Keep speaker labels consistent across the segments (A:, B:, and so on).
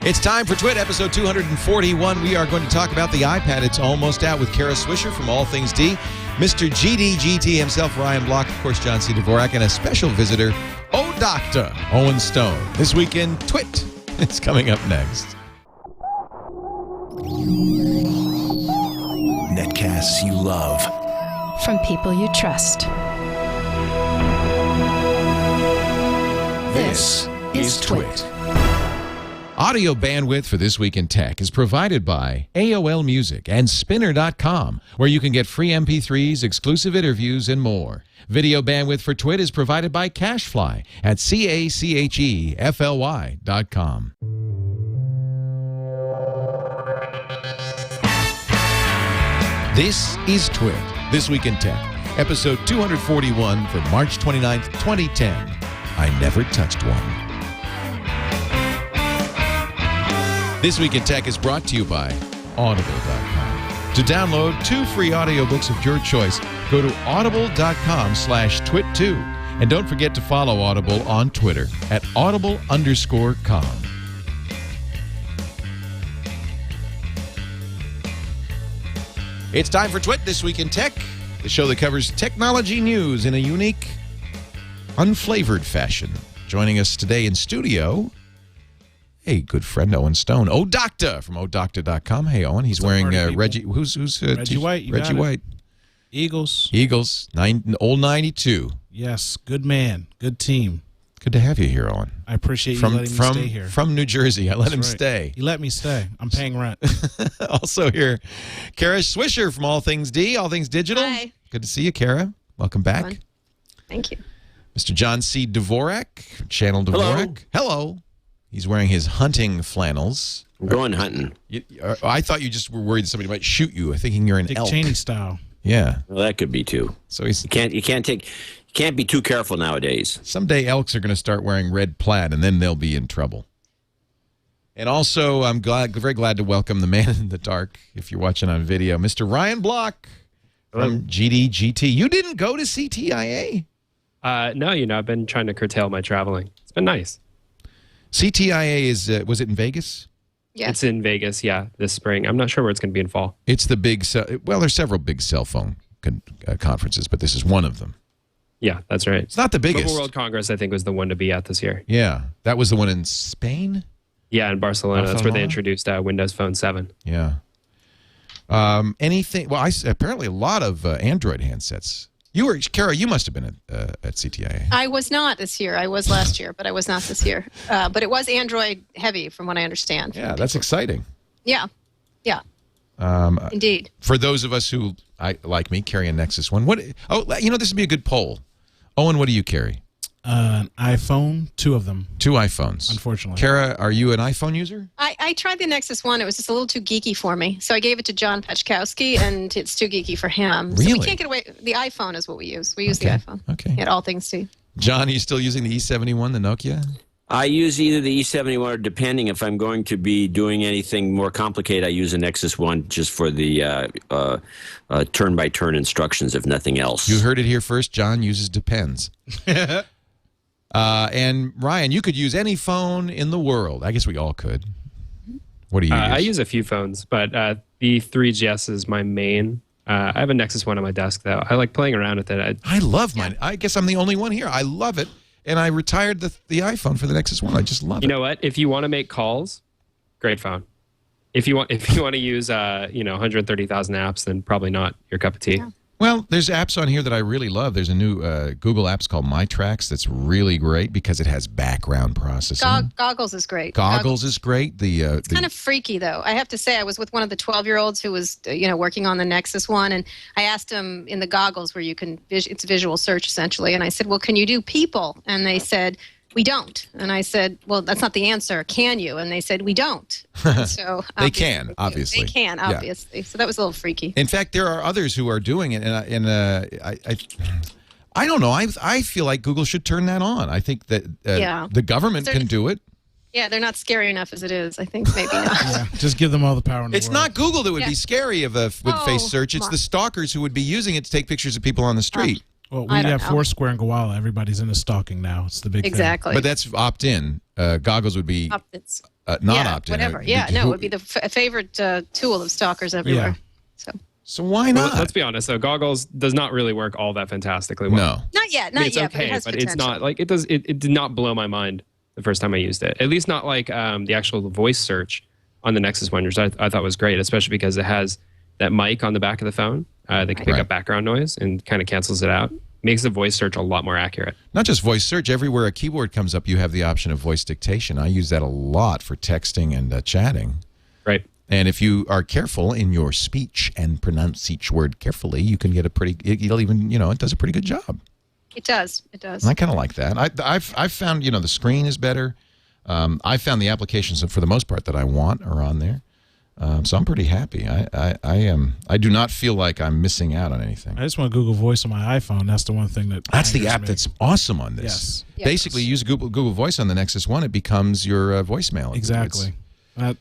A: It's time for Twit, episode 241. We are going to talk about the iPad. It's almost out with Kara Swisher from All Things D, Mr. GDGT himself, Ryan Block, of course, John C. Dvorak, and a special visitor, Dr. Owen Stone. This weekend, Twit is coming up next.
B: Netcasts you love.
C: From people you trust.
B: This is Twit.
A: Audio bandwidth for This Week in Tech is provided by AOL Music and Spinner.com, where you can get free MP3s, exclusive interviews, and more. Video bandwidth for Twit is provided by CacheFly at CacheFly.com. This is Twit, This Week in Tech, episode 241 for March 29th, 2010. I never touched one. This Week in Tech is brought to you by Audible.com. To download 2 free audiobooks of your choice, go to audible.com/twit2. And don't forget to follow Audible on Twitter at audible_com. It's time for Twit, This Week in Tech, the show that covers technology news in a unique, unflavored fashion. Joining us today in studio, a good friend, Owen Stone. Doctor from odoctor.com. Hey, Owen. He's wearing Reggie. Who's
D: Reggie White.
A: Reggie White.
D: Eagles.
A: Old 92.
D: Yes. Good man. Good team.
A: Good to have you here, Owen.
D: I appreciate you letting me stay here.
A: From New Jersey. I let him
D: right.
A: stay.
D: He let me stay. I'm paying rent.
A: Also here, Kara Swisher from All Things D, All Things Digital.
E: Hi.
A: Good to see you, Kara. Welcome back.
E: Fun. Thank you.
A: Mr. John C. Dvorak, Channel Dvorak. Hello. He's wearing his hunting flannels.
F: I'm going hunting.
A: I thought you just were worried that somebody might shoot you, thinking you're an
D: Dick
A: elk.
D: Cheney style.
A: Yeah.
F: Well, that could be too.
A: So he's
F: You can't be too careful nowadays.
A: someday elks are going to start wearing red plaid, and then they'll be in trouble. And also, I'm very glad to welcome the man in the dark, if you're watching on video, Mr. Ryan Block from GDGT. You didn't go to CTIA?
G: No, I've been trying to curtail my traveling. It's been nice.
A: CTIA is, was it in Vegas?
E: Yes.
G: It's in Vegas, this spring. I'm not sure where it's going to be in fall.
A: It's the big, there's several big cell phone conferences, but this is one of them.
G: Yeah, that's right.
A: It's not the biggest.
G: Mobile World Congress, I think, was the one to be at this year.
A: Yeah, that was the one in Spain?
G: Yeah, in Barcelona. That's where they introduced Windows Phone 7.
A: Yeah. Anything, apparently a lot of Android handsets. Kara, you must have been at CTIA.
E: I was not this year. I was last year, but I was not this year. But it was Android heavy, from what I understand.
A: Yeah, that's exciting.
E: Yeah. Indeed.
A: For those of us who, like me, carry a Nexus One, this would be a good poll. Owen, what do you carry?
D: An iPhone, 2 of them.
A: 2 iPhones.
D: Unfortunately.
A: Kara, are you an iPhone user?
E: I tried the Nexus One. It was just a little too geeky for me. So I gave it to John Peczkowski, and it's too geeky for him.
A: Really?
E: So we can't get away. The iPhone is what we use. We use the iPhone.
A: Okay.
E: At All Things D.
A: John, are you still using the E71, the Nokia?
F: I use either the E71 or, depending if I'm going to be doing anything more complicated, I use a Nexus One just for the turn-by-turn instructions, if nothing else.
A: You heard it here first. John uses Depends. And Ryan, you could use any phone in the world. I guess we all could. What do you use?
G: I use a few phones, but the 3GS is my main. I have a Nexus One on my desk, though. I like playing around with it.
A: I love mine. I guess I'm the only one here. I love it. And I retired the iPhone for the Nexus One. I just love it.
G: You know what? If you want to make calls, great phone. If you want to use 130,000 apps, then probably not your cup of tea.
E: Yeah.
A: Well, there's apps on here that I really love. There's a new Google apps called MyTracks that's really great because it has background processing.
E: Goggles is great.
A: Goggles is great.
E: It's kind of freaky, though. I have to say, I was with one of the 12-year-olds who was, working on the Nexus One, and I asked him in the goggles where you can, it's visual search essentially, and I said, well, can you do people? And they said, we don't. And I said, well, that's not the answer. Can you? And they said, we don't. And so
A: they can, obviously.
E: They can, obviously. Yeah. So that was a little freaky.
A: In fact, there are others who are doing it, and I don't know. I feel like Google should turn that on. I think that the government can do it.
E: Yeah, they're not scary enough as it is. I think maybe not.
D: Yeah, just give them all the power in the world.
A: It's not Google that would be scary with face search. It's the stalkers who would be using it to take pictures of people on the street.
D: Well, we have Foursquare and Gowalla. Everybody's into stalking now. It's the big thing.
E: Exactly.
A: But that's opt-in. Goggles would be not opt in.
E: Whatever. Yeah, no, it would be the favorite tool of stalkers everywhere.
A: Yeah. So why not?
G: Well, let's be honest, though. Goggles does not really work all that fantastically well.
A: No.
E: Not yet.
G: I mean, it's
E: yet.
G: okay,
E: but it has potential.
G: it's not like it does. It did not blow my mind the first time I used it. At least not like the actual voice search on the Nexus One, which I thought was great, especially because it has that mic on the back of the phone that can pick up background noise and kind of cancels it out. Makes the voice search a lot more accurate.
A: Not just voice search. Everywhere a keyboard comes up, you have the option of voice dictation. I use that a lot for texting and chatting.
G: Right.
A: And if you are careful in your speech and pronounce each word carefully, you can get a pretty, it'll even, it does a pretty good job.
E: It does. It does.
A: And I kind of like that. I've found, the screen is better. I found the applications for the most part that I want are on there. So I'm pretty happy. I do not feel like I'm missing out on anything.
D: I just want Google Voice on my iPhone. That's the one thing
A: That's the
D: angers
A: app
D: me.
A: that's awesome on this.
D: Yes.
A: Basically, use Google Voice on the Nexus One. It becomes your voicemail.
D: Exactly.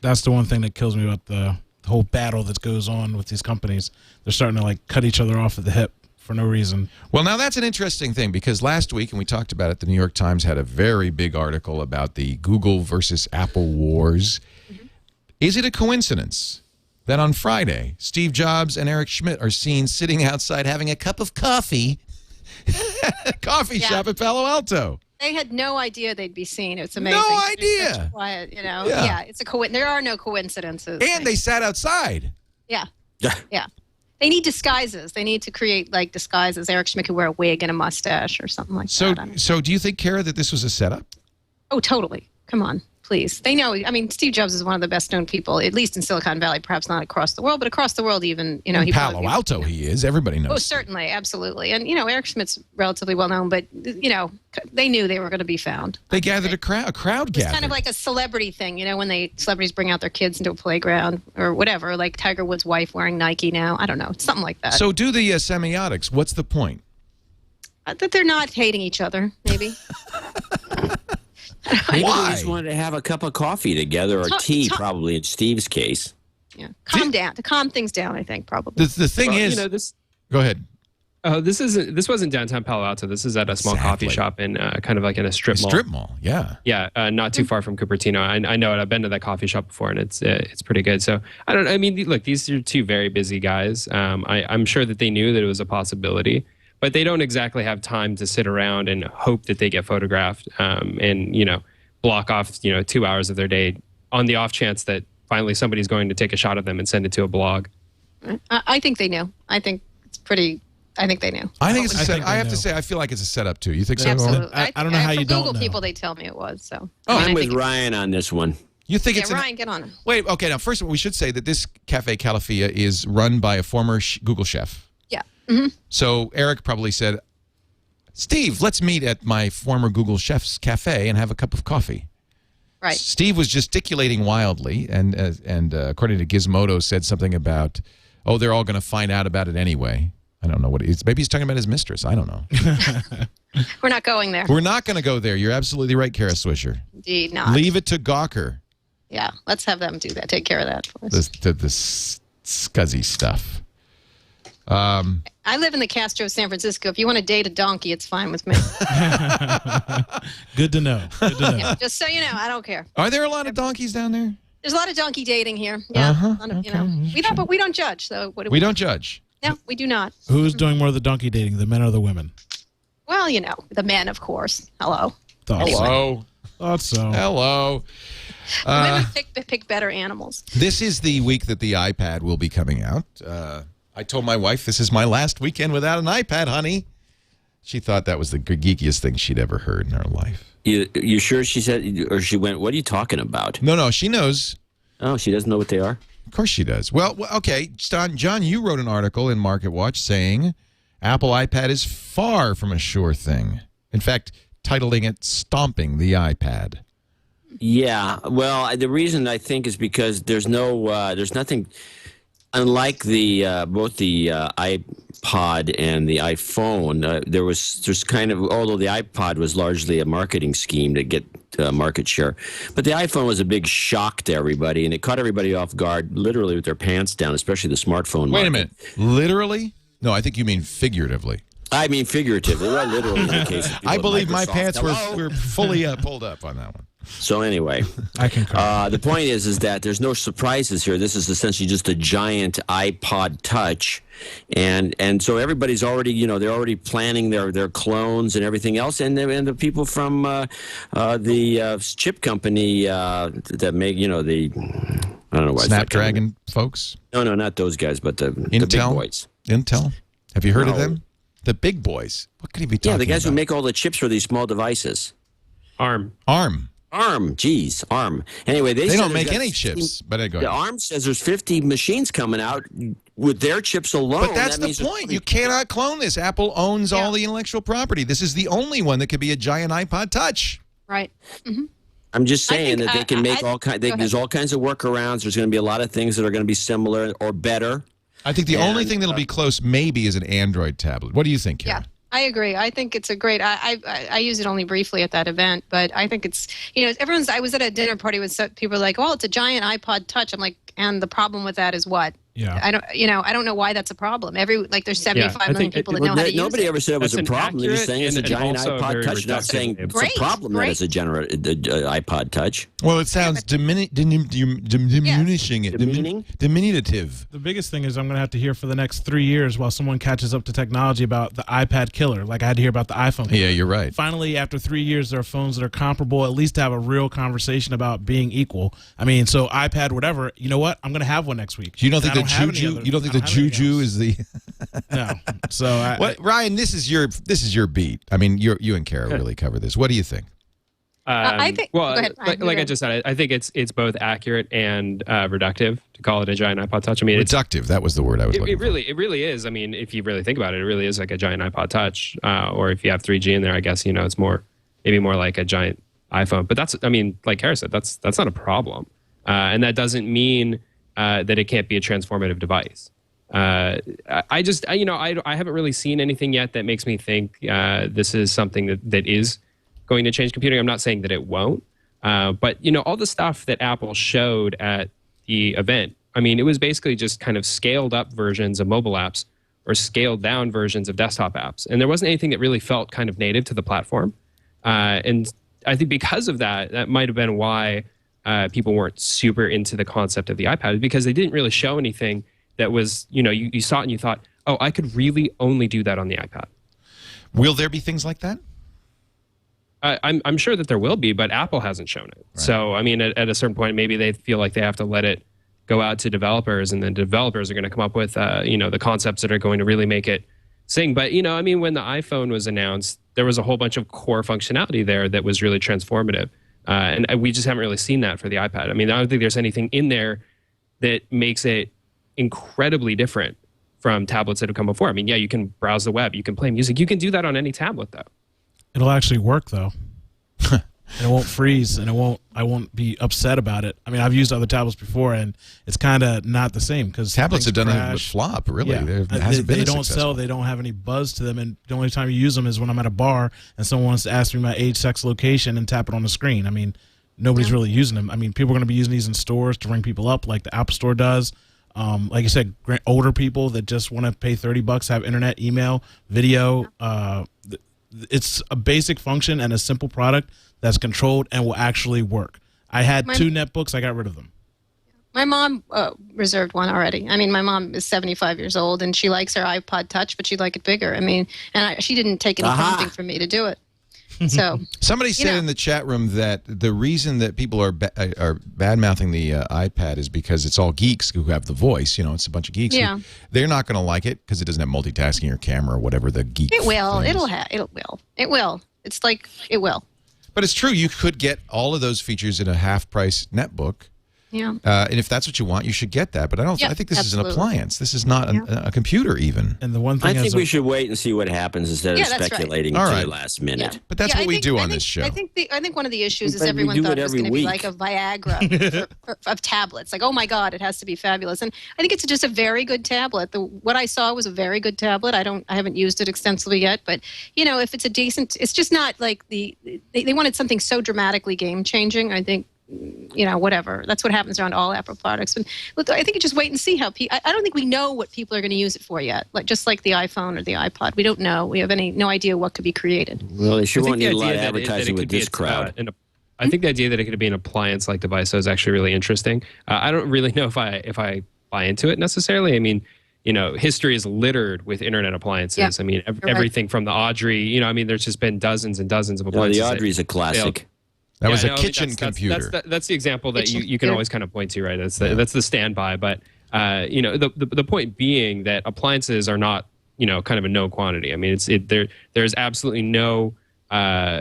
D: That's the one thing that kills me about the whole battle that goes on with these companies. They're starting to cut each other off at the hip for no reason.
A: Well, now that's an interesting thing because last week, and we talked about it, the New York Times had a very big article about the Google versus Apple wars. Mm-hmm. Is it a coincidence that on Friday, Steve Jobs and Eric Schmidt are seen sitting outside having a cup of coffee at a coffee shop at Palo Alto?
E: They had no idea they'd be seen. It's amazing.
A: No
E: They're
A: idea.
E: such quiet,
A: Yeah.
E: It's a there are no coincidences.
A: And they sat outside.
E: Yeah. Yeah. They need disguises. They need to create disguises. Eric Schmidt could wear a wig and a mustache or something like that.
A: So do you think, Kara, that this was a setup?
E: Oh, totally. Come on, please. They know. I mean, Steve Jobs is one of the best known people, at least in Silicon Valley, perhaps not across the world, but across the world even,
A: In Palo Alto he is. Everybody knows.
E: Oh, certainly. Absolutely. And, Eric Schmidt's relatively well known, but, they knew they were going to be found.
A: They gathered a crowd gathered.
E: It's kind of like a celebrity thing, when celebrities bring out their kids into a playground or whatever, like Tiger Woods' wife wearing Nike now. I don't know. It's something like that.
A: So do the semiotics. What's the point?
E: That they're not hating each other, maybe.
F: Maybe
A: Why?
F: they just wanted to have a cup of coffee together or tea, probably in Steve's case.
E: Yeah, to calm things down. I think probably.
A: The thing is,
G: this.
A: Go ahead.
G: Oh, this wasn't downtown Palo Alto. This is at a small coffee shop in kind of like in a strip mall.
A: Strip mall, yeah.
G: Yeah, not too far from Cupertino. I know it. I've been to that coffee shop before, and it's pretty good. So I don't. I mean, look, these are two very busy guys. I'm sure that they knew that it was a possibility, but they don't exactly have time to sit around and hope that they get photographed and block off 2 hours of their day on the off chance that finally somebody's going to take a shot of them and send it to a blog.
E: I think they knew. I think it's pretty. I think they knew.
A: I think it's a
D: I
A: set.
D: think
A: I
D: they
A: have to
D: know.
A: say, I feel like it's a setup too. You think so?
E: Absolutely.
D: I don't know how you don't
E: Google
D: know.
E: people, they tell me it was. So.
F: I'm with Ryan on this one.
A: You think
E: Yeah,
A: it's
E: Ryan, get on it.
A: Wait, okay. Now, first of all, we should say that this Cafe Calafia is run by a former Google chef.
E: Yeah. Mm-hmm.
A: So Eric probably said, "Steve, let's meet at my former Google chef's cafe and have a cup of coffee."
E: Right.
A: Steve was gesticulating wildly, and according to Gizmodo, said something about, "Oh, they're all going to find out about it anyway." I don't know what it is. Maybe he's talking about his mistress. I don't know.
E: We're not going there.
A: We're not going to go there. You're absolutely right, Kara Swisher.
E: Indeed not.
A: Leave it to Gawker.
E: Yeah, let's have them do that. Take care of that for us.
A: This scuzzy stuff.
E: I live in the Castro, San Francisco. If you want to date a donkey, it's fine with me.
D: Good to know. Good to know.
E: Yeah, just so you know, I don't care.
A: Are there a lot of donkeys down there?
E: There's a lot of donkey dating here. Yeah, a lot of, we don't, but we don't judge. So what do
A: We don't judge.
E: No, we do not.
D: Who's doing more of the donkey dating, the men or the women?
E: Well, the men, of course. Hello.
A: Hello.
D: Thought so.
A: Hello.
E: Women pick better animals.
A: This is the week that the iPad will be coming out. I told my wife this is my last weekend without an iPad, honey. She thought that was the geekiest thing she'd ever heard in her life.
F: You sure she said, or she went, what are you talking about?
A: No, she knows.
F: Oh, she doesn't know what they are?
A: Of course she does. Well, okay, John, you wrote an article in MarketWatch saying Apple iPad is far from a sure thing. In fact, titling it "Stomping the iPad."
F: Yeah, well, the reason I think is because there's nothing, unlike both the iPod and the iPhone. There's kind of, although the iPod was largely a marketing scheme to get market share, but the iPhone was a big shock to everybody, and it caught everybody off guard, literally with their pants down, especially the smartphone market.
A: Wait a minute, literally? No, I think you mean figuratively.
F: I mean figuratively, well, literally in the case of people
A: I
F: at
A: believe my
F: Microsoft.
A: pants
F: Hello?
A: were fully pulled up on that one.
F: So anyway,
D: I concur.
F: the point is that there's no surprises here. This is essentially just a giant iPod Touch, and so everybody's already, they're already planning their clones and everything else, and the people from the chip company that make I don't know why
A: Snapdragon folks.
F: No, not those guys, but the
A: Intel?
F: big boys.
A: Intel. Have you heard of
F: No.
A: them? The big boys. What could he be talking
F: Yeah,
A: about?
F: the guys who make all the chips for these small devices.
G: ARM.
A: ARM.
F: ARM, geez, ARM. Anyway,
A: They
F: said
A: don't
F: there's
A: make
F: got
A: any
F: 15
A: chips. But go
F: The
A: ahead.
F: ARM says there's 50 machines coming out with their chips alone.
A: But that's
F: That
A: the
F: means there's
A: point. You cannot clone this. Apple owns all the intellectual property. This is the only one that could be a giant iPod Touch.
E: Right.
F: I'm just saying
E: think
F: that they can make all kinds.
E: go ahead.
F: There's all kinds of workarounds. There's going to be a lot of things that are going to be similar or better.
A: I think the only
F: And,
A: thing that'll be close maybe is an Android tablet. What do you think, Karen?
E: Yeah. I agree. I think it's a great. I used it only briefly at that event, but I think it's everyone's. I was at a dinner party with people like, "Oh, it's a giant iPod Touch." I'm like, and the problem with that is what?
D: Yeah.
E: I don't know why that's a problem. There's 75
G: I
E: million
G: think
E: people that
F: Well,
E: know how to use
F: nobody
E: it.
F: ever said it was
G: That's
F: a
G: an
F: problem. They're just saying it's a
G: accurate and
F: giant
G: also
F: iPod
G: very
F: Touch. Not
G: reductive
F: saying
G: label.
F: it's a
E: Great,
F: problem that it's a iPod Touch.
A: Well, it sounds diminishing it.
F: Demeaning?
A: Diminutive.
D: The biggest thing is I'm going to have to hear for the next 3 years while someone catches up to technology about the iPad killer. Like I had to hear about the iPhone killer.
A: Yeah, you're right.
D: Finally, after 3 years, there are phones that are comparable, at least to have a real conversation about being equal. I mean, so iPad, whatever, you know what? I'm going to have one next week.
A: You don't think
D: And
A: the
D: I have any
A: juju?
D: other-
A: You don't think
D: I
A: the
D: don't have anything
A: juju
D: else.
A: is the?
D: No. So,
A: What, Ryan? This is your beat. I mean, you and Kara really cover this. What do you think?
E: I think-
G: Well,
E: go ahead, Ryan,
G: like
E: go
G: I just said, I think it's both accurate and reductive to call it a giant iPod Touch. I mean, it's
A: Reductive. That was the word I was looking
G: it really is. I mean, if you really think about it, it really is like a giant iPod Touch. Or if you have 3G in there, I guess it's maybe more like a giant iPhone. But that's, I mean, like Kara said, that's not a problem, and that doesn't mean that it can't be a transformative device. I haven't really seen anything yet that makes me think this is something that is going to change computing. I'm not saying that it won't, but all the stuff that Apple showed at the event, I mean, it was basically just kind of scaled up versions of mobile apps or scaled down versions of desktop apps, and there wasn't anything that really felt kind of native to the platform. And I think because of that might have been why people weren't super into the concept of the iPad, because they didn't really show anything that was, you saw it and you thought, oh, I could really only do that on the iPad.
A: Will there be things like that?
G: I'm sure that there will be, but Apple hasn't shown it.
A: Right.
G: So, I mean, at a certain point, maybe they feel like they have to let it go out to developers, and then developers are going to come up with, the concepts that are going to really make it sing. But, I mean, when the iPhone was announced, there was a whole bunch of core functionality there that was really transformative. And we just haven't really seen that for the iPad. I mean, I don't think there's anything in there that makes it incredibly different from tablets that have come before. I mean, yeah, you can browse the web, you can play music, you can do that on any tablet, though.
D: it'll actually work though. And it won't freeze, and I won't be upset about it. I mean, I've used other tablets before, and it's kind of not the same because
A: Tablets have done it with flop. Really,
D: Yeah.
A: There hasn't been
D: They
A: a
D: don't
A: successful.
D: sell. They don't have any buzz to them, and the only time you use them is when I'm at a bar and someone wants to ask me my age, sex, location, and tap it on the screen. I mean, nobody's really using them. I mean, people are going to be using these in stores to ring people up, like the App Store does. Like you said, older people that just want to pay $30, have internet, email, video. It's a basic function and a simple product that's controlled and will actually work. I had two netbooks. I got rid of them.
E: My mom reserved one already. I mean, my mom is 75 years old, and she likes her iPod Touch, but she'd like it bigger. I mean, and she didn't take any prompting from me to do it. So
A: Somebody said in the chat room that the reason that people are bad mouthing the iPad is because it's all geeks who have the voice. You know, it's a bunch of geeks.
E: Yeah.
A: They're not going to like it because it doesn't have multitasking or camera or whatever the geek.
E: it will.
A: thing is.
E: It will. It's like it will.
A: But it's true. You could get all of those features in a half-price netbook.
E: Yeah.
A: And if that's what you want, you should get that. But I don't.
E: Yeah,
A: I think this is an
E: absolutely.
A: appliance. This is not a computer, even.
D: And the one thing
F: I think
D: as
F: we should wait and see what happens instead of
E: Yeah, that's right.
F: speculating
A: All
F: to
A: right.
F: the last minute.
E: Yeah.
A: But that's
E: Yeah,
A: what
E: I
A: we
E: think-
A: do
E: I
A: on
E: think-
A: this show.
E: I think one of the issues is
F: But we
E: everyone
F: do
E: thought
F: it
E: it was
F: every
E: going to be
F: week.
E: like a Viagra of tablets. Like, oh my God, it has to be fabulous. And I think it's just a very good tablet. What I saw was a very good tablet. I haven't used it extensively yet, but if it's a decent, it's just not like they wanted something so dramatically game changing. I think. Whatever. That's what happens around all Apple products. But look, I think you just wait and see how I don't think we know what people are going to use it for yet. Like just like the iPhone or the iPod, we don't know. We have no idea what could be created.
F: Well, they sure
G: I think
F: won't
G: the
F: need a lot
G: idea
F: of
G: that it
F: advertising
G: could
F: with
G: be
F: this crowd.
G: I think the idea that it could be an appliance-like device is actually really interesting. I don't really know if I buy into it necessarily. I mean, history is littered with internet appliances.
E: Yeah.
G: I mean, everything from the Audrey. I mean, there's just been dozens and dozens of
F: Well,
G: appliances.
F: the Audrey's a classic.
A: That was
G: Yeah,
A: a
G: no, I mean,
A: kitchen computer.
G: That's the example that
E: Kitchen
G: you can
E: computer.
G: always kind of point to, right? That's the standby. But the point being that appliances are not kind of a known quantity. I mean, there's absolutely no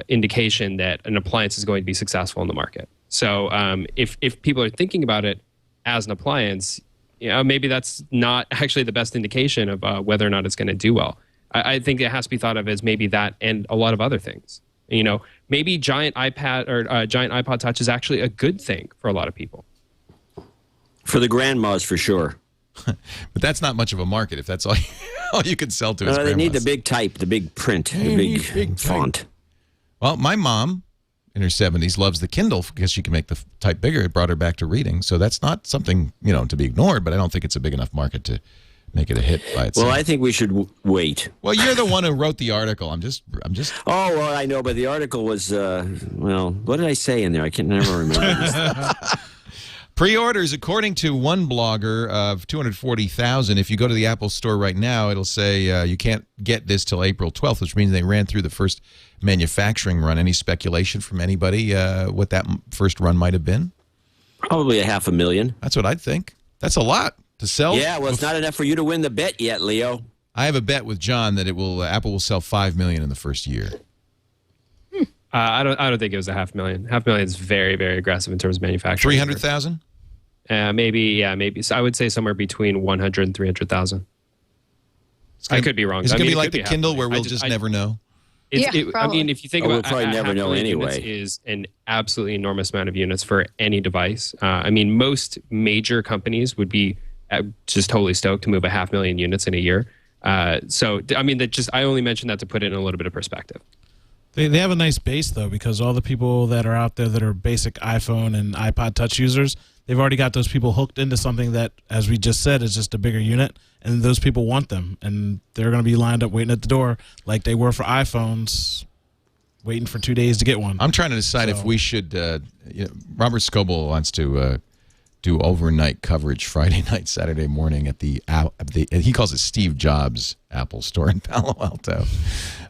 G: indication that an appliance is going to be successful in the market. So if people are thinking about it as an appliance, maybe that's not actually the best indication of whether or not it's going to do well. I think it has to be thought of as maybe that and a lot of other things. Maybe giant iPad or giant iPod Touch is actually a good thing for a lot of people.
F: For the grandmas, for sure.
A: But that's not much of a market if that's all you can sell to is
F: They need
A: grandmas.
F: the big type, the big print, the big
A: big type.
F: font.
A: Well, my mom in her 70s loves the Kindle because she can make the type bigger. It brought her back to reading. So that's not something, to be ignored, but I don't think it's a big enough market to make it a hit by itself.
F: Well, I think we should wait.
A: Well, you're the one who wrote the article. I'm just
F: Oh, well, I know, but the article was, what did I say in there? I can never remember.
A: Pre-orders, according to one blogger, of 240,000. If you go to the Apple Store right now, it'll say you can't get this till April 12th, which means they ran through the first manufacturing run. Any speculation from anybody what that first run might have been?
F: Probably 500,000.
A: That's what I'd think. That's a lot to sell.
F: Yeah, well, it's not enough for you to win the bet yet, Leo.
A: I have a bet with John that Apple will sell 5 million in the first year.
G: I don't think it was 500,000. 500,000 is very, very aggressive in terms of manufacturing.
A: 300,000?
G: Maybe. So I would say somewhere between 100 and 300,000. I could be wrong.
A: Is it
G: I
A: going to
G: mean,
A: be
G: it
A: like
G: could
A: the
G: be
A: Kindle
G: 500,000.
A: where we'll just never know?
G: I
E: probably.
G: mean, if you think
F: We'll
G: about
F: probably never know
G: 500,000
F: anyway.
G: units is an absolutely enormous amount of units for any device. I mean, most major companies would be just totally stoked to move 500,000 units in a year. So, I mean, I only mentioned that to put it in a little bit of perspective.
D: They have a nice base, though, because all the people that are out there that are basic iPhone and iPod Touch users, they've already got those people hooked into something that, as we just said, is just a bigger unit, and those people want them, and they're going to be lined up waiting at the door like they were for iPhones, waiting for 2 days to get one.
A: I'm trying to decide if we should. Robert Scoble wants to do overnight coverage Friday night, Saturday morning at the he calls it Steve Jobs Apple Store in Palo Alto.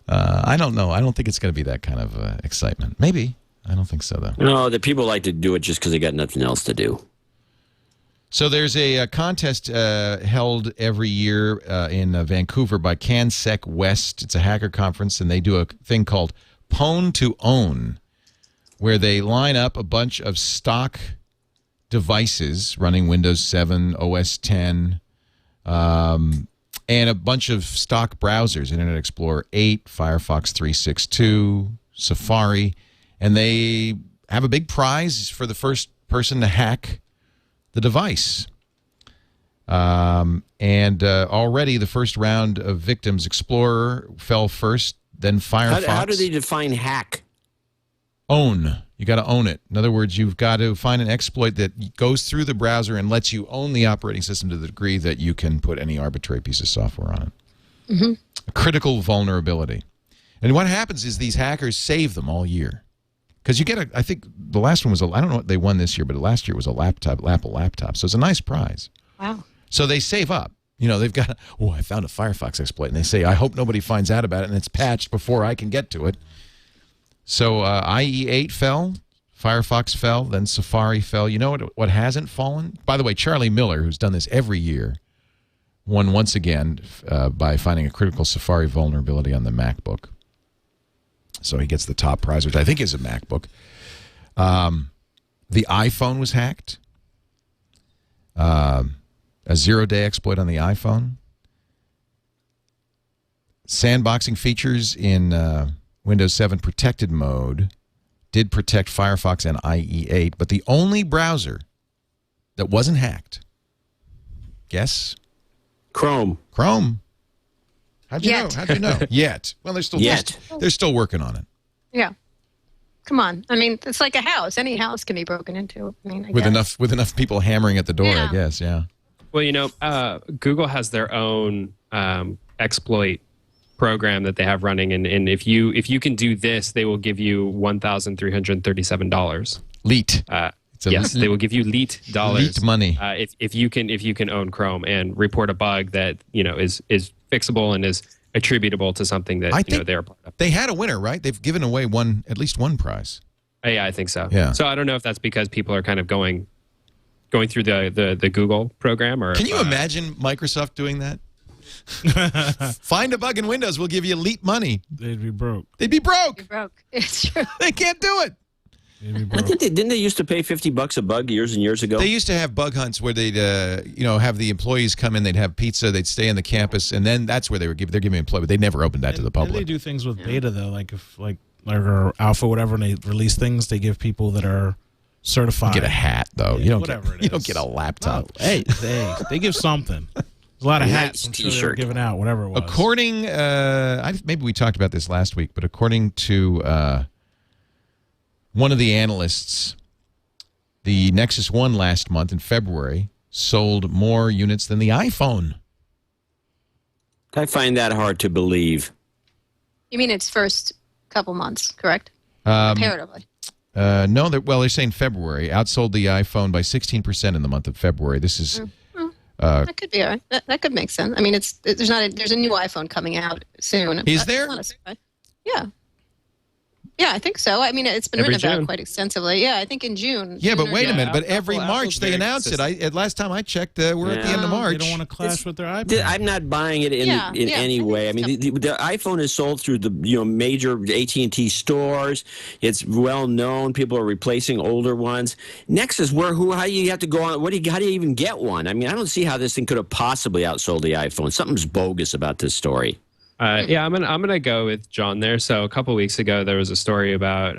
A: I don't know. I don't think it's going to be that kind of excitement. Maybe. I don't think so, though.
F: No, the people like to do it just because they got nothing else to do.
A: So there's a contest held every year in Vancouver by CanSec West. It's a hacker conference, and they do a thing called Pwn to Own, where they line up a bunch of stock devices running Windows 7, OS 10, and a bunch of stock browsers, Internet Explorer 8, Firefox 362, Safari, and they have a big prize for the first person to hack the device. And already the first round of victims, Explorer fell first, then Firefox.
F: How do they define hack?
A: Own. You got to own it. In other words, you've got to find an exploit that goes through the browser and lets you own the operating system to the degree that you can put any arbitrary piece of software on it. Mm-hmm. A critical vulnerability. And what happens is these hackers save them all year. Because you get I think the last one was, I don't know what they won this year, but last year was Apple laptop. So it's a nice prize.
E: Wow.
A: So they save up. They've got, I found a Firefox exploit. And they say, I hope nobody finds out about it and it's patched before I can get to it. So IE8 fell, Firefox fell, then Safari fell. You know what hasn't fallen? By the way, Charlie Miller, who's done this every year, won once again by finding a critical Safari vulnerability on the MacBook. So he gets the top prize, which I think is a MacBook. The iPhone was hacked. A zero-day exploit on the iPhone. Sandboxing features in Windows 7 protected mode did protect Firefox and IE8, but the only browser that wasn't hacked, guess?
F: Chrome.
A: Chrome. How'd you
E: Yet.
A: know? How'd you know? Yet. Well, they're still working on it.
E: Yeah. Come on. I mean, it's like a house. Any house can be broken into. I mean, I
A: With
E: guess.
A: enough people hammering at the door,
E: Yeah.
A: I guess, yeah.
G: Well, Google has their own exploit program that they have running, and if you can do this, they will give you $1,337.
A: Leet.
G: Yes, they will give you leet dollars.
A: Leet money.
G: If you can own Chrome and report a bug that is fixable and is attributable to something that they're part of.
A: They had a winner, right? They've given away at least one prize.
G: Yeah, I think so.
A: Yeah.
G: So I don't know if that's because people are kind of going through the Google program, or
A: can you imagine Microsoft doing that? Find a bug in Windows, we'll give you Leet money.
D: They'd be broke.
A: They'd be broke.
E: You're broke. It's true.
A: They can't do it.
D: They'd be
F: I
D: broke.
F: think didn't they used to pay $50 a bug years and years ago?
A: They used to have bug hunts where they'd have the employees come in, they'd have pizza, they'd stay on the campus, and then that's where they're giving employment. They never opened that to the
D: And
A: public.
D: they do things with beta though, like if or alpha, whatever, and they release things, they give people that are certified.
A: You get a hat though. You don't
D: whatever
A: get,
D: it
A: you don't
D: is.
A: get a laptop.
D: No, hey, they give something. There's a lot of
F: A
D: hats
F: nice
D: I'm sure they were
F: t-shirt.
D: giving out, whatever it was.
A: According, maybe we talked about this last week, but according to one of the analysts, the Nexus One last month in February sold more units than the iPhone.
F: I find that hard to believe.
E: You mean its first couple months, correct? Comparatively.
A: No, they're saying February outsold the iPhone by 16% in the month of February. This is
E: That could be all right. That could make sense. I mean, there's a new iPhone coming out soon.
A: Is there?
E: That's not a surprise. Yeah. Yeah, I think so. I mean, it's been
G: Every
E: written about
G: June.
E: quite extensively. Yeah, I think in June.
A: yeah, but
E: June or
A: wait a
E: July.
A: minute. But every
G: Apple's
A: March they
G: very
A: announce it. Last time I checked, we're at the end of
F: Yeah.
A: March.
D: They don't want to clash with their iPad.
F: I'm not buying it in
E: Yeah, yeah,
F: any
E: I think
F: way. I
E: it's
F: mean, the iPhone is sold through the major AT&T stores. It's well known. People are replacing older ones. Nexus, how do you have to go on? How do you even get one? I mean, I don't see how this thing could have possibly outsold the iPhone. Something's bogus about this story.
G: Yeah, I'm gonna go with John there. So a couple weeks ago, there was a story about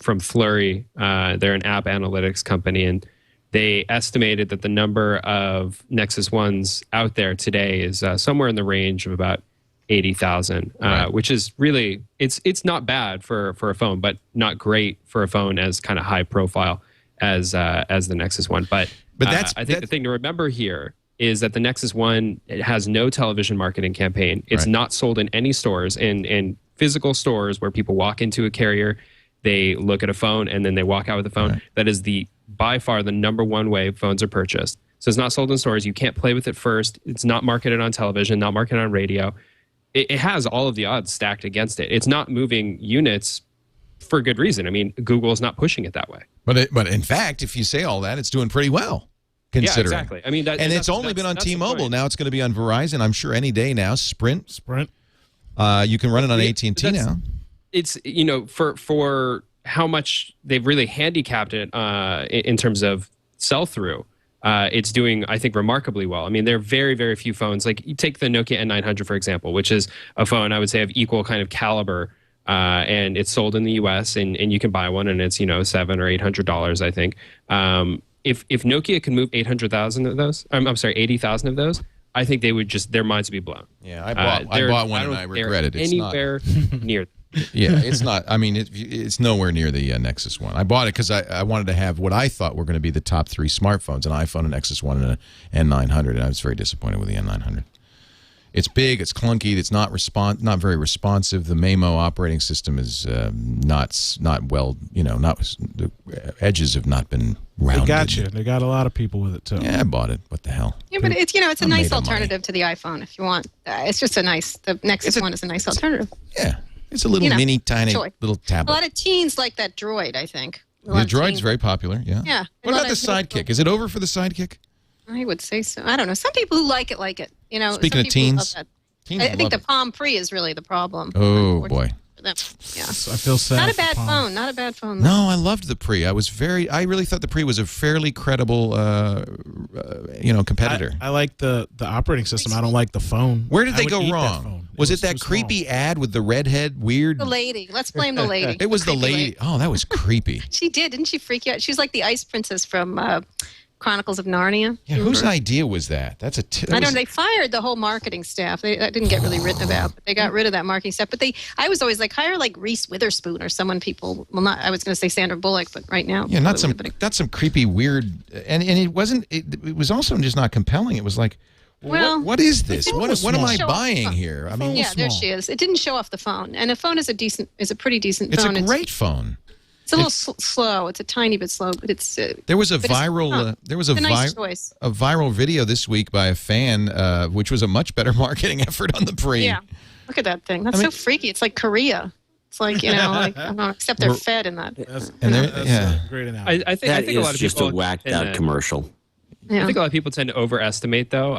G: from Flurry. They're an app analytics company, and they estimated that the number of Nexus Ones out there today is somewhere in the range of about 80,000, which is really it's not bad for a phone, but not great for a phone as kind of high profile as the Nexus One. But I think the thing to remember here is that the Nexus One, it has no television marketing campaign. It's not sold in any stores, in physical stores where people walk into a carrier, they look at a phone, and then they walk out with a phone. Right. That is by far the number one way phones are purchased. So it's not sold in stores. You can't play with it first. It's not marketed on television, not marketed on radio. It has all of the odds stacked against it. It's not moving units for good reason. I mean, Google is not pushing it that way.
A: But in fact, if you say all that, it's doing pretty well. Considering.
G: Yeah, exactly. I mean,
A: it's only been on T-Mobile. Now it's going to be on Verizon. I'm sure any day now. Sprint. You can run it on AT&T now.
G: It's for how much they've really handicapped it in terms of sell through. It's doing, I think, remarkably well. I mean, there are very, very few phones. Like you take the Nokia N900 for example, which is a phone I would say of equal kind of caliber, and it's sold in the U.S. and you can buy one, and it's $700 or $800, I think. If Nokia can move 800,000 of those, I'm sorry, 80,000 of those, I think they would their minds would be blown.
A: Yeah, I bought one and I regret it. It's
G: anywhere near.
A: Yeah, it's not. I mean, it's nowhere near the Nexus One. I bought it because I wanted to have what I thought were going to be the top three smartphones: an iPhone, a Nexus One, and an N900. And I was very disappointed with the N900. It's big, it's clunky, it's not very responsive. The Maemo operating system is not well, the edges have not been rounded.
D: They got you. They got a lot of people with it too.
A: Yeah, I bought it. What the hell?
E: Yeah, but it's a
A: I
E: nice
A: made the
E: alternative to the iPhone if you want. It's just the Nexus One is a nice alternative.
A: Yeah, it's a little mini, tiny
E: toy.
A: little tablet.
E: A lot of teens like that Droid, I think.
A: The Droid's very popular. Yeah.
E: Yeah.
A: What about the Sidekick? Is it over for the Sidekick?
E: I would say so. I don't know. Some people who like it.
A: Speaking of teens,
E: I think the Palm Pre is really the problem.
A: Oh boy.
E: For them. Yeah.
D: I feel sad.
E: Not a bad phone. Not a bad phone.
A: No, I loved the Pre. I really thought the Pre was a fairly credible, competitor.
D: I like the operating system. I don't like the phone.
A: Where did
D: I
A: they
D: would
A: go
D: eat that
A: wrong?
D: phone.
A: Was it
D: too
A: that
D: small.
A: creepy ad with the redhead weird?
E: The lady. Let's blame the lady.
A: It was the
E: creepy
A: lady. Oh, that was creepy.
E: She didn't she freak you out? She was like the ice princess from Chronicles of Narnia.
A: Yeah, whose idea was that? That's a.
E: I don't know. They fired the whole marketing staff. That didn't get really written about, but they got rid of that marketing staff. But I was always like, hire like Reese Witherspoon or someone people. Well, not. I was going to say Sandra Bullock, but right now,
A: Yeah, not some creepy weird. And it wasn't. It was also just not compelling. It was like,
E: Well,
A: what is this?
E: it's a
A: What
E: little
A: am I
E: small.
A: buying here? I mean,
E: yeah, there she is. It didn't show off the phone, and a phone is a pretty decent
A: it's
E: phone.
A: a great phone.
E: It's a little slow. It's a tiny bit slow, but it's.
A: There was a
E: but it's-
A: viral. There was a
E: it's a nice choice.
A: viral video this week by a fan, which was a much better marketing effort on the pre.
E: Yeah, look at that thing. That's so freaky. It's like Korea. It's like like I don't know, except they're fed in that.
A: And there,
D: That's
A: yeah.
D: a great analogy.
G: I think
F: That
G: a lot
F: is
G: of
F: just a
G: people
F: whacked
G: tend
F: out
G: to-
F: commercial.
E: Yeah.
G: I think a lot of people tend to overestimate, though,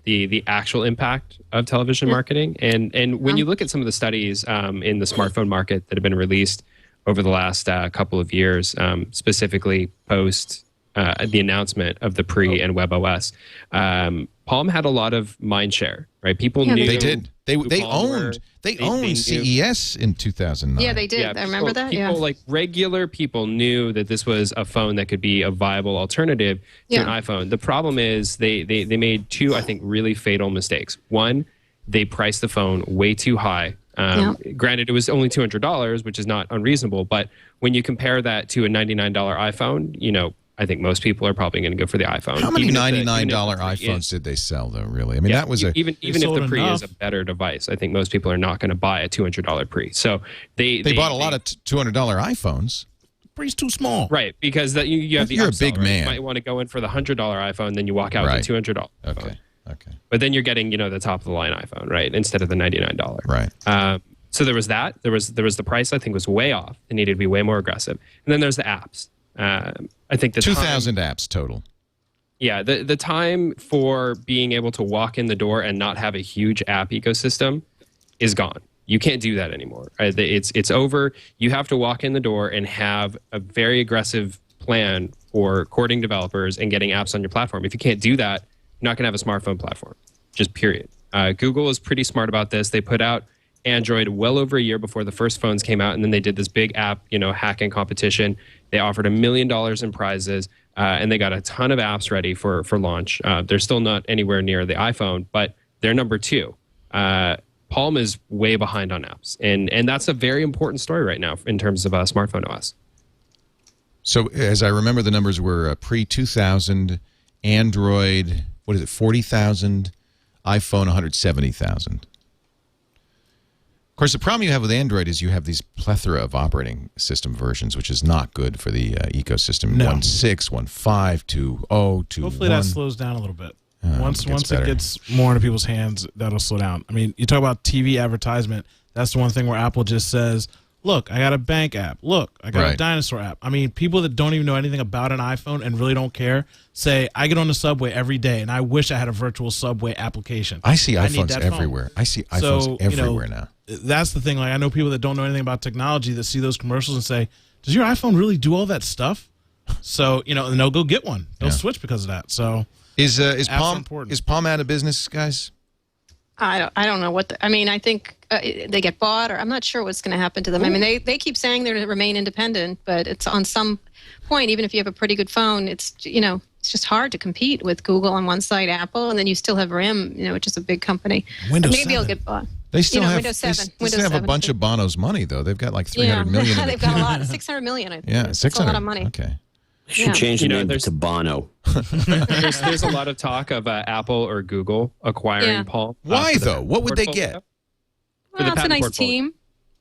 G: the actual impact of television marketing. And when you look at some of the studies in the smartphone market that have been released over the last couple of years, specifically post the announcement of the Pre and WebOS, Palm had a lot of mind share, right? People
E: Yeah,
G: knew
A: They did. They
G: who Palm were.
A: owned. They
G: They
A: owned
G: knew.
A: CES in 2009.
E: Yeah, they did. I remember that.
G: People,
E: Yeah.
G: like regular people knew that this was a phone that could be a viable alternative to an
E: Yeah.
G: iPhone. The problem is they made two, I think, really fatal mistakes. One, they priced the phone way too high. Granted, it was only $200, which is not unreasonable. But when you compare that to a $99 iPhone, I think most people are probably going to go for the iPhone.
A: How many
G: Even if the-
A: $99
G: even if the Pre
A: iPhones
G: is-
A: did they sell, though? Really? I mean,
G: yeah,
A: that was a.
G: even if
D: sold
G: the Pre is
D: enough.
G: a better device, I think most people are not going to buy a $200 Pre. So they
A: They bought a lot of $200 iPhones.
D: Pre's too small.
G: right because that you have the
A: You're a
G: upsell,
A: big
G: right?
A: man.
G: You might want to go in for the $100 iPhone, then you walk out
A: Right.
G: with a $200
A: Okay.
G: phone.
A: Okay.
G: But then you're getting the top of the line iPhone, right, instead of the $99.
A: Right.
G: So there was that. There was the price I think was way off. It needed to be way more aggressive. And then there's the apps. I think the
A: 2,000 apps total.
G: Yeah, the time for being able to walk in the door and not have a huge app ecosystem is gone. You can't do that anymore. Right? It's over. You have to walk in the door and have a very aggressive plan for courting developers and getting apps on your platform. If you can't do that, you're not going to have a smartphone platform, just period. Google is pretty smart about this. They put out Android well over a year before the first phones came out, and then they did this big app, hacking competition. They offered $1 million in prizes, and they got a ton of apps ready for launch. They're still not anywhere near the iPhone, but they're number 2. Palm is way behind on apps, and that's a very important story right now in terms of smartphone OS.
A: So, as I remember, the numbers were pre-2000, Android, 40,000, iPhone, 170,000. Of course, the problem you have with Android is you have these plethora of operating system versions, which is not good for the ecosystem.
D: No.
A: 1.6, 1.5, 2.0, 2.1.
D: Hopefully that slows down a little bit. Once
A: better.
D: it gets more into people's hands, that'll slow down. I mean, you talk about TV advertisement. That's the one thing where Apple just says, look, I got a bank app. Look, I got a
A: Right.
D: dinosaur app. I mean, people that don't even know anything about an iPhone and really don't care say, I get on the subway every day, and I wish I had a virtual subway application.
A: I see
D: need
A: iPhones
D: that phone.
A: everywhere. I see
D: So,
A: iPhones everywhere now.
D: That's the thing. Like, I know people that don't know anything about technology that see those commercials and say, does your iPhone really do all that stuff? So, and they'll go get one. They'll
A: Yeah.
D: switch because of that. So
A: Is
D: apps are
A: Palm
D: important.
A: is Palm out of business, guys?
E: I don't know what I mean. I think they get bought, or I'm not sure what's going to happen to them. I mean, they keep saying they're going to remain independent, but it's on some point, even if you have a pretty good phone, it's it's just hard to compete with Google on one side, Apple, and then you still have RIM, which is a big company.
D: Windows
E: Maybe I'll
D: 7.
E: get bought.
A: They still have
E: Windows 7.
A: They still
E: Windows
A: have a
E: 7
A: bunch
E: too.
A: of Bono's money though. They've got like 300 million. in
E: They've
A: the-
E: got a lot, 600 million. I think.
A: Yeah,
E: That's
A: 600.
E: a lot of money.
A: Okay.
F: Should
E: Yeah.
F: change the name
G: there's-
F: to Bono.
G: There's a lot of talk of Apple or Google acquiring
E: Yeah.
G: Palm.
A: Why
G: for the
A: though?
G: patent
A: What would they
G: portfolio.
A: get?
E: Well, it's a
G: patent
E: nice
G: portfolio.
E: team.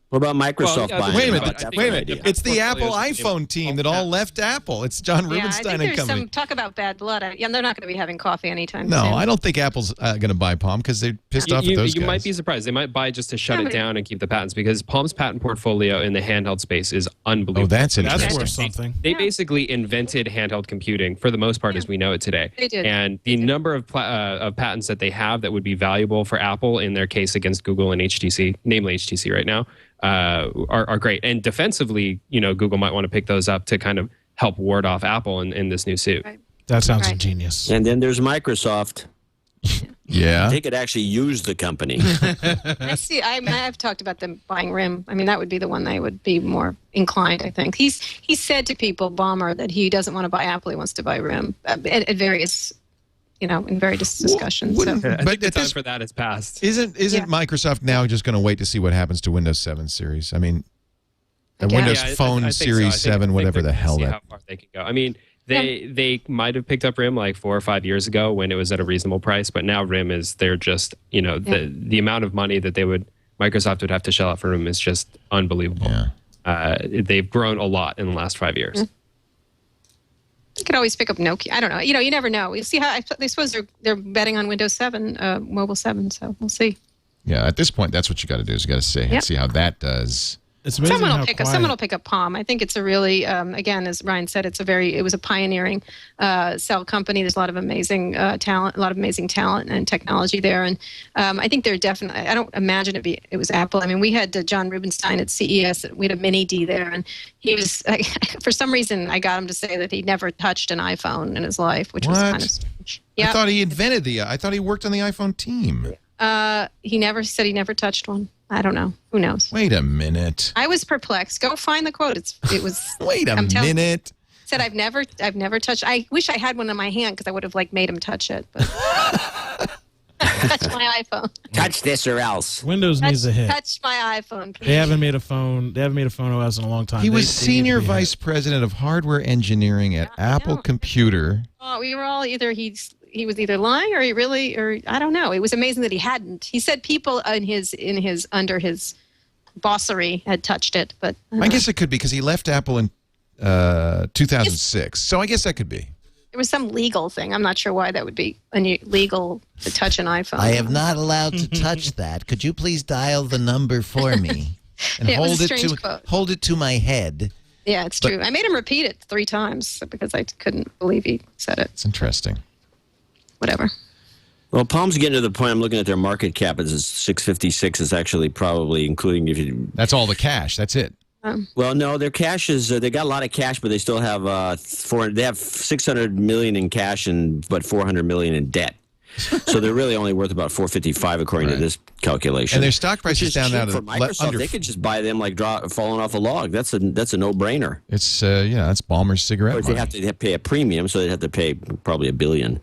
F: What about Microsoft
G: Well, yeah,
F: buying?
A: Wait a
F: it?
A: minute.
F: That's
A: Wait a
F: an
A: minute.
F: idea.
A: It's the Apple
G: Portfolio's gonna
A: iPhone
G: be
A: team that all left Apple. It's John
E: Yeah, I
A: Rubinstein
E: think
A: and
E: there's
A: company.
E: some talk about bad blood. They're not going to be having coffee anytime
A: No,
E: soon.
A: I don't think Apple's going to buy Palm because they're pissed off at
G: You
A: those guys.
G: might be surprised. They might buy just to shut
E: Yeah,
G: it
E: but-
G: down and keep the patents because Palm's patent portfolio in the handheld space is unbelievable.
A: Oh, that's
D: That's
A: interesting.
D: worth something.
G: They basically invented handheld computing for the most part as we know it today.
E: They did.
G: And the number of patents that they have that would be valuable for Apple in their case against Google and HTC, namely HTC right now, are great. And defensively, Google might want to pick those up to kind of help ward off Apple in this new suit.
E: Right.
D: That sounds
E: Right.
D: ingenious.
F: And then there's Microsoft.
A: Yeah.
F: They could actually use the company.
E: I see. I've talked about them buying RIM. I mean, that would be the one they would be more inclined. I think he said to people, Ballmer, that he doesn't want to buy Apple. He wants to buy RIM at various, in various discussions. So.
A: Wouldn't-
G: I
A: But
G: think the
A: at
G: time
A: this-
G: for that is past.
A: Isn't
E: Yeah.
A: Microsoft now just going to wait to see what happens to Windows 7 series? I mean, the
E: guess.
A: Windows
G: Yeah, I
A: Phone
G: think so.
A: Series
G: I think
A: 7, whatever
G: they're
A: the
G: gonna
A: hell
G: see
A: that.
G: how far they can go. I mean, They might have picked up RIM like 4 or 5 years ago when it was at a reasonable price, but now RIM is they're just the amount of money that Microsoft would have to shell out for RIM is just unbelievable.
A: Yeah.
G: They've grown a lot in the last 5 years.
E: You could always pick up Nokia. I don't know. You never know. You see how they suppose they're betting on Windows 7, Mobile 7. So we'll see.
A: Yeah, at this point, that's what you got to do is you got to see how that does.
D: It's amazing
E: Someone
D: how quiet.
E: will pick up Palm. I think it's a really, again, as Ryan said, it was a pioneering cell company. There's a lot of amazing talent and technology there, and I think they're definitely. I don't imagine it was Apple. I mean, we had John Rubinstein at CES. We had a Mini D there, and he was for some reason I got him to say that he never touched an iPhone in his life, which was kind of strange.
A: I thought he invented I thought he worked on the iPhone team.
E: He never said he never touched one. I don't know. Who knows?
A: Wait a minute.
E: I was perplexed. Go find the quote. It was.
A: Wait a minute.
E: Said I've never touched. I wish I had one in my hand because I would have made him touch it. But touch my iPhone.
F: Touch this or else.
D: Windows needs a hit.
E: Touch my iPhone, please.
D: They haven't made a phone OS in a long time.
A: He was
D: They
A: senior
D: need to be a hit.
A: vice president of hardware engineering at Apple Computer.
E: Oh, we were all either he was either lying or I don't know. It was amazing that he hadn't. He said people under his bossery had touched it, but
A: I guess it could be because he left Apple in 2006. So I guess that could be.
E: there was some legal thing. I'm not sure why that would be illegal to touch an iPhone.
H: I am not allowed to touch that. Could you please dial the number for me and
E: Yeah, it was
H: hold
E: a
H: it
E: strange
H: to
E: quote.
H: hold it to my head?
E: Yeah, it's true. I made him repeat it 3 times because I couldn't believe he said it.
A: It's interesting.
E: Whatever.
F: Well, Palm's getting to the point. I'm looking at their market cap. It's 656. It's actually probably including if you.
A: That's all the cash. That's it.
F: Well, no, their cash is. They got a lot of cash, but they still have They have $600 million in cash and but $400 million in debt. So they're really only worth about $455 according to this calculation.
A: And their stock price
F: Which
A: is down
F: cheap
A: now to
F: for Microsoft.
A: under.
F: They could just buy them like falling off a log. That's a no-brainer.
A: It's that's Ballmer's cigarette
F: But
A: money.
F: they have to pay a premium, so they'd have to pay probably $1 billion.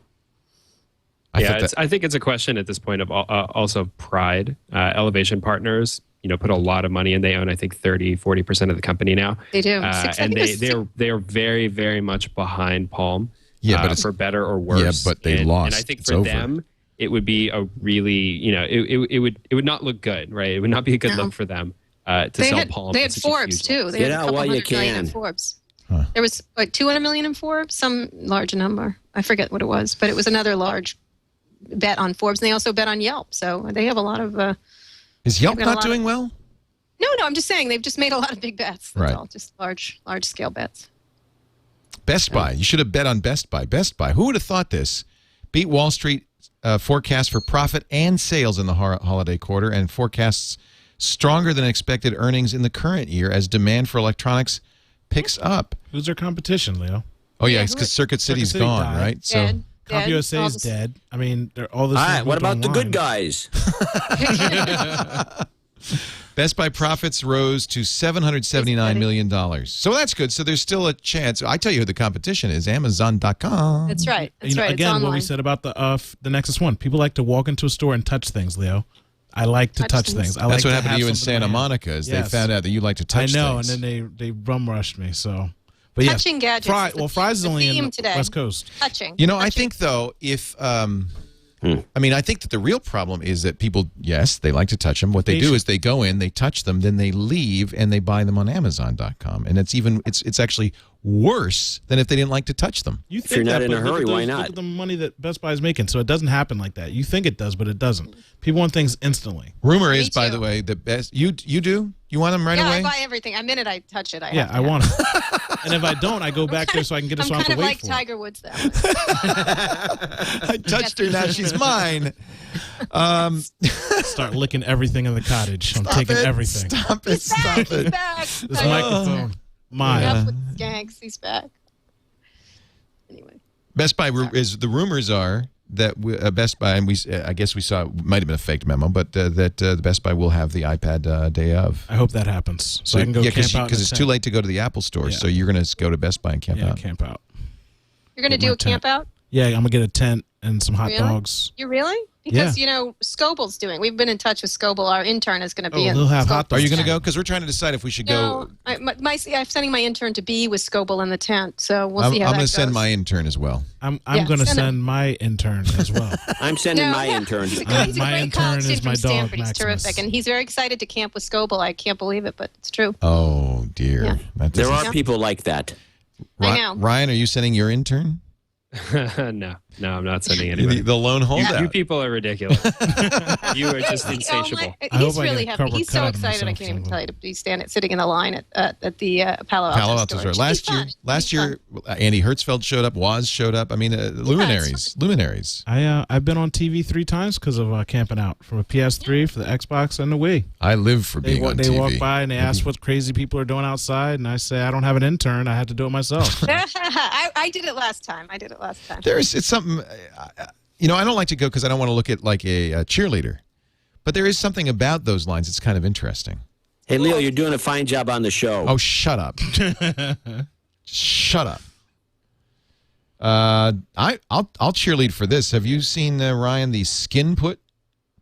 G: I think it's a question at this point of also pride. Elevation Partners, put a lot of money in. They own, I think, 30-40% of the company now.
E: They do.
G: And they are very, very much behind Palm.
A: Yeah, but it's
G: for better or worse.
A: Yeah, but they lost.
G: And I think
A: It's
G: for
A: over.
G: them, it would be a really, it would not look good, right? It would not be a good look for them to sell Palm.
E: They
G: at
E: had
G: such a
E: Forbes
G: huge
E: too. They had
F: Yeah,
E: a couple
F: well, you
E: $100 million in
F: can.
E: Forbes. There was like $200 million in Forbes, some large number. I forget what it was, but it was another large bet on Forbes. And they also bet on Yelp. So they have a lot of.
A: Is Yelp
E: they've got a
A: not
E: lot
A: doing
E: of-
A: well?
E: No, I'm just saying they've just made a lot of big bets. That's
A: Right.
E: all, just large scale bets.
A: Best Buy. You should have bet on Best Buy. Best Buy. Who would have thought this? Beat Wall Street forecast for profit and sales in the holiday quarter and forecasts stronger than expected earnings in the current year as demand for electronics picks up.
D: Who's their competition, Leo?
A: Oh, yeah,
E: Yeah,
A: it's because Circuit
D: Circuit
A: City's
D: City
A: gone,
D: died.
A: right? So
E: Dead,
D: CompUSA
E: all
D: is
E: this-
D: dead. I mean, they're all this.
F: All right, what about the good guys?
A: Best Buy profits rose to $779 million. So that's good. So there's still a chance. I tell you who the competition is, Amazon.com.
E: That's right. That's right.
D: Again,
E: it's
D: what we
E: online.
D: said about the Nexus One. People like to walk into a store and touch things, Leo. I like to
E: Touch
D: touch
E: things.
D: things. I
A: That's
D: like
A: what
D: to
A: happened to
D: have
A: you in
D: something in
A: Santa
D: my hand.
A: Monica is
D: Yes.
A: they found out that you like to touch
D: I know,
A: things.
D: and then they bum rushed me. So, but yes,
E: Touching gadgets is the
D: Fry's is
E: the
D: only in
E: theme
D: the
E: today.
D: West Coast.
E: Touching.
A: You know, I
E: Touching.
A: think though, if I think that the real problem is that people, yes, they like to touch them. What they do is they go in, they touch them, then they leave, and they buy them on Amazon.com, and it's actually worse than if they didn't like to touch them.
D: You
F: If you're not in a
D: but look
F: hurry,
D: at
F: why
D: those-
F: not?
D: Look at the money that Best Buy is making. So it doesn't happen like that. You think it does, but it doesn't. People want things instantly.
A: Rumor is, by
E: too.
A: the way, the best. You do? You want them right
E: Yeah,
A: away?
E: I buy everything. The minute I touch it, I
D: Yeah,
E: have to
D: I
E: have
D: want it. And if I don't, I go back there so I can get it.
E: I'm
D: So I don't
E: kind
D: have
E: of
D: to wait
E: like
D: for it.
E: Tiger Woods that way.
A: I touched her. Now she's mine.
D: Start licking everything in the cottage. I'm taking everything.
A: Stop it! Stop
E: He's
A: it!
E: back.
D: This microphone, mine.
E: Enough with the skanks. He's back. Anyway.
A: Best Buy is the rumors are that Best Buy, and I guess we saw it might have been a fake memo, but that the Best Buy will have the iPad day of.
D: I hope that happens. So I can go camp out.
A: because it's too late to go to the Apple store,
D: Yeah.
A: so you're going to go to Best Buy and camp
D: Yeah,
A: out.
D: camp out.
E: You're going to
D: Get
E: do
D: my
E: a camp
D: tent.
E: out?
D: Yeah, I'm gonna get a tent and some hot
E: Really?
D: dogs.
E: You really? Because, Scoble's doing. We've been in touch with Scoble. Our intern is going to be in.
D: They'll have
E: Scoble.
D: hot dogs.
A: Are you going to go? Because we're trying to decide if we should
E: No,
A: go.
E: I'm sending my intern to be with Scoble in the tent, so we'll see how
A: I'm
E: that
A: going
E: goes.
A: to send my intern as well.
D: I'm
E: Yeah,
D: going to
E: send him.
D: send my intern as well.
F: I'm sending
E: No,
F: my intern.
E: He's a
D: My
E: great
D: intern
E: college
D: is
E: student
D: my
E: from
D: dog,
E: Stanford. He's
D: Maximus.
E: terrific, and he's very excited to camp with Scoble. I can't believe it, but it's true.
A: Oh, dear.
E: Yeah.
A: That
F: There
A: doesn't-
F: are people like that.
E: I know.
A: Ryan, are you sending your intern?
G: No, I'm not sending anybody.
A: The lone holdout.
G: You people are ridiculous. You are just insatiable.
D: I
E: He's
D: hope I
E: really
D: get a
E: happy.
D: cover
E: He's so
D: cut of
E: excited. I
D: myself
E: can't even
D: somewhere.
E: tell you to be sitting in the line at the Palo Alto,
A: Palo Alto
E: store.
A: store.
E: It should be fun.
A: Last
E: It'll be
A: year, Andy Hertzfeld showed up. Woz showed up. I mean, luminaries.
D: I've been on TV 3 times because of camping out for a PS3, for the Xbox, and the Wii.
A: I live for
D: They
A: being on
D: they
A: TV.
D: walk by and they ask what crazy people are doing outside, and I say I don't have an intern. I had to do it myself.
E: fun. I did it last time.
A: It's something. I don't like to go because I don't want to look at like a cheerleader, but there is something about those lines that's kind of interesting.
F: Hey, Leo, you're doing a fine job on the show.
A: Oh, shut up! Shut up! I'll cheerlead for this. Have you seen Ryan the skin put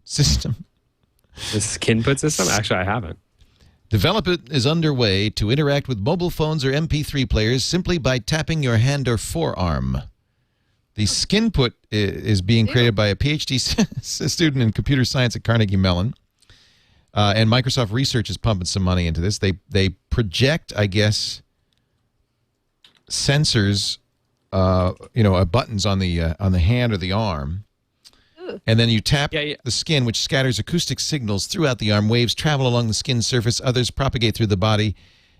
A: system?
G: The skin put system? Actually, I haven't.
A: Development is underway to interact with mobile phones or MP3 players simply by tapping your hand or forearm. The skin put is being created by a PhD student in computer science at Carnegie Mellon. And Microsoft Research is pumping some money into this. They project, I guess, sensors, buttons on the hand or the arm. And then you tap the skin, which scatters acoustic signals throughout the arm. Waves travel along the skin surface. Others propagate through the body.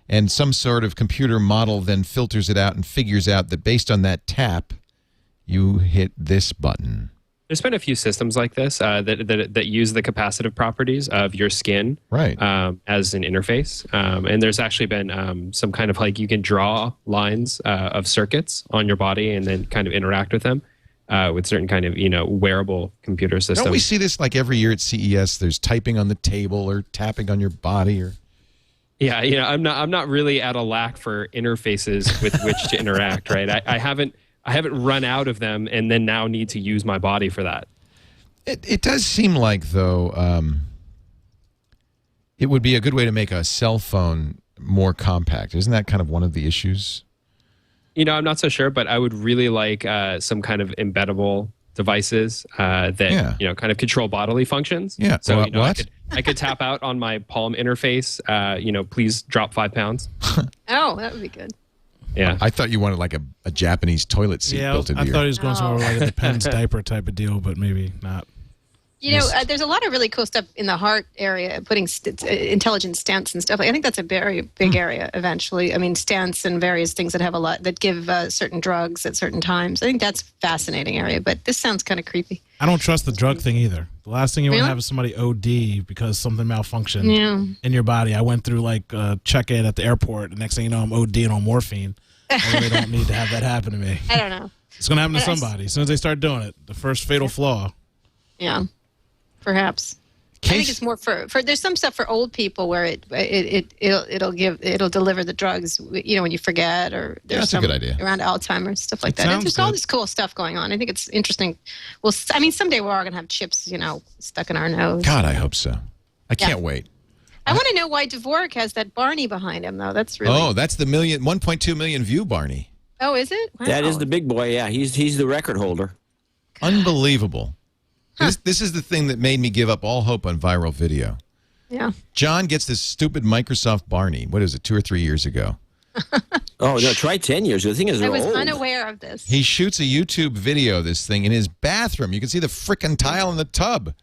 A: And some sort of computer model then filters it out and figures out that based on that tap, you hit this button.
G: There's been a few systems like this that use the capacitive properties of your skin
A: Right.
G: As an interface. And there's actually been some kind of like you can draw lines of circuits on your body and then kind of interact with them with certain kind of wearable computer systems.
A: Don't we see this like every year at CES? There's typing on the table or tapping on your body or.
G: Yeah, I'm not really at a lack for interfaces with which to interact. Right, I haven't run out of them and then now need to use my body for that.
A: It does seem like, though, it would be a good way to make a cell phone more compact. Isn't that kind of one of the issues?
G: I'm not so sure, but I would really like some kind of embeddable devices that kind of control bodily functions.
A: Yeah.
G: So
A: What?
G: I could tap out on my palm interface. Please drop 5 pounds.
E: Oh, that would be good.
G: Yeah.
A: I thought you wanted like a Japanese toilet seat built into
D: I
A: your.
D: thought he was going somewhere like a Depends diaper type of deal, but maybe not.
E: There's a lot of really cool stuff in the heart area, putting intelligent stents and stuff. I think that's a very big area eventually. I mean, stents and various things that have a lot that give certain drugs at certain times. I think that's a fascinating area, but this sounds kind of creepy.
D: I don't trust the drug thing either. The last thing you want to
E: Really?
D: have is somebody OD because something malfunctioned in your body. I went through like check-in at the airport. The next thing you know, I'm ODing on morphine. I really don't need to have that happen to me.
E: I don't know.
D: It's going to happen to somebody as soon as they start doing it. The first fatal flaw.
E: Yeah, perhaps. I think it's more for there's some stuff for old people where it'll deliver the drugs when you forget or there's
A: that's a good idea.
E: around Alzheimer's stuff like
D: It
E: that.
D: sounds
E: There's all
D: good.
E: this cool stuff going on. I think it's interesting. Well, I mean, someday we're all gonna have chips, stuck in our nose.
A: God, I hope so. I can't wait.
E: I want to know why Dvorak has that Barney behind him though. That's really.
A: Oh, that's the 1.2 million view Barney.
E: Oh, is it? Wow.
F: That is the big boy. Yeah, he's the record holder.
A: Unbelievable. This is the thing that made me give up all hope on viral video.
E: Yeah.
A: John gets this stupid Microsoft Barney. What is it, 2 or 3 years ago?
F: Oh no, try 10 years. The thing is,
E: I
F: they're
E: was
F: old.
E: unaware of this.
A: He shoots a YouTube video of this thing in his bathroom. You can see the frickin' tile in the tub.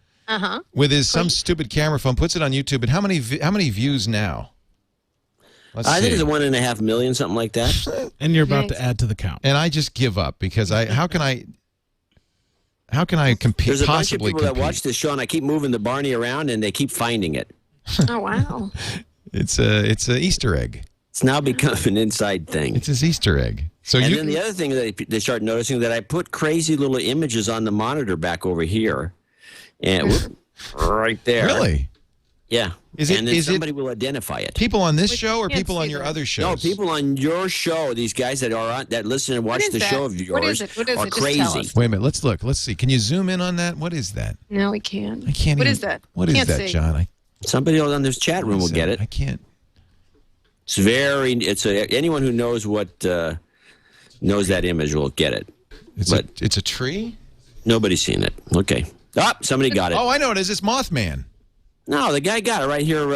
A: With some stupid camera phone, puts it on YouTube. And how many views now? Let's
F: I think
A: see.
F: it's 1.5 million, something like that.
D: And you're about to add to the count.
A: And I just give up because how can I compete?
F: There's a bunch of
A: possibly
F: people that
A: compete?
F: watch this show, and I keep moving the Barney around, and they keep finding it.
E: Oh wow.
A: It's a Easter egg.
F: It's now become an inside thing.
A: It's his Easter egg. So
F: And
A: you
F: then the other thing that they start noticing that I put crazy little images on the monitor back over here, and right there.
A: really?
F: Yeah.
A: Is it-
F: and then
A: is it-
F: somebody will identify it.
A: People on this
E: We
A: show or
E: can't
A: people on
E: see
A: your
E: that.
A: other shows?
F: No, people on your show, these guys that are on, that listen and watch
E: is
F: the
E: that?
F: show of yours,
E: What is it? What is
F: are
E: it? Just tell
F: crazy.
E: us.
A: Wait a minute. Let's look. Let's see. Can you zoom in on that? What is that?
E: No, we can't.
A: I can't.
E: What
A: even,
E: is that?
A: What is
E: Can't
A: that,
E: see.
A: John?
F: Somebody on this chat room will get it.
A: I can't.
F: It's anyone who knows knows that image will get it.
A: It's a tree.
F: Nobody's seen it. Okay. Somebody got it.
A: Oh, I know it is. It's Mothman.
F: No, the guy got it right here.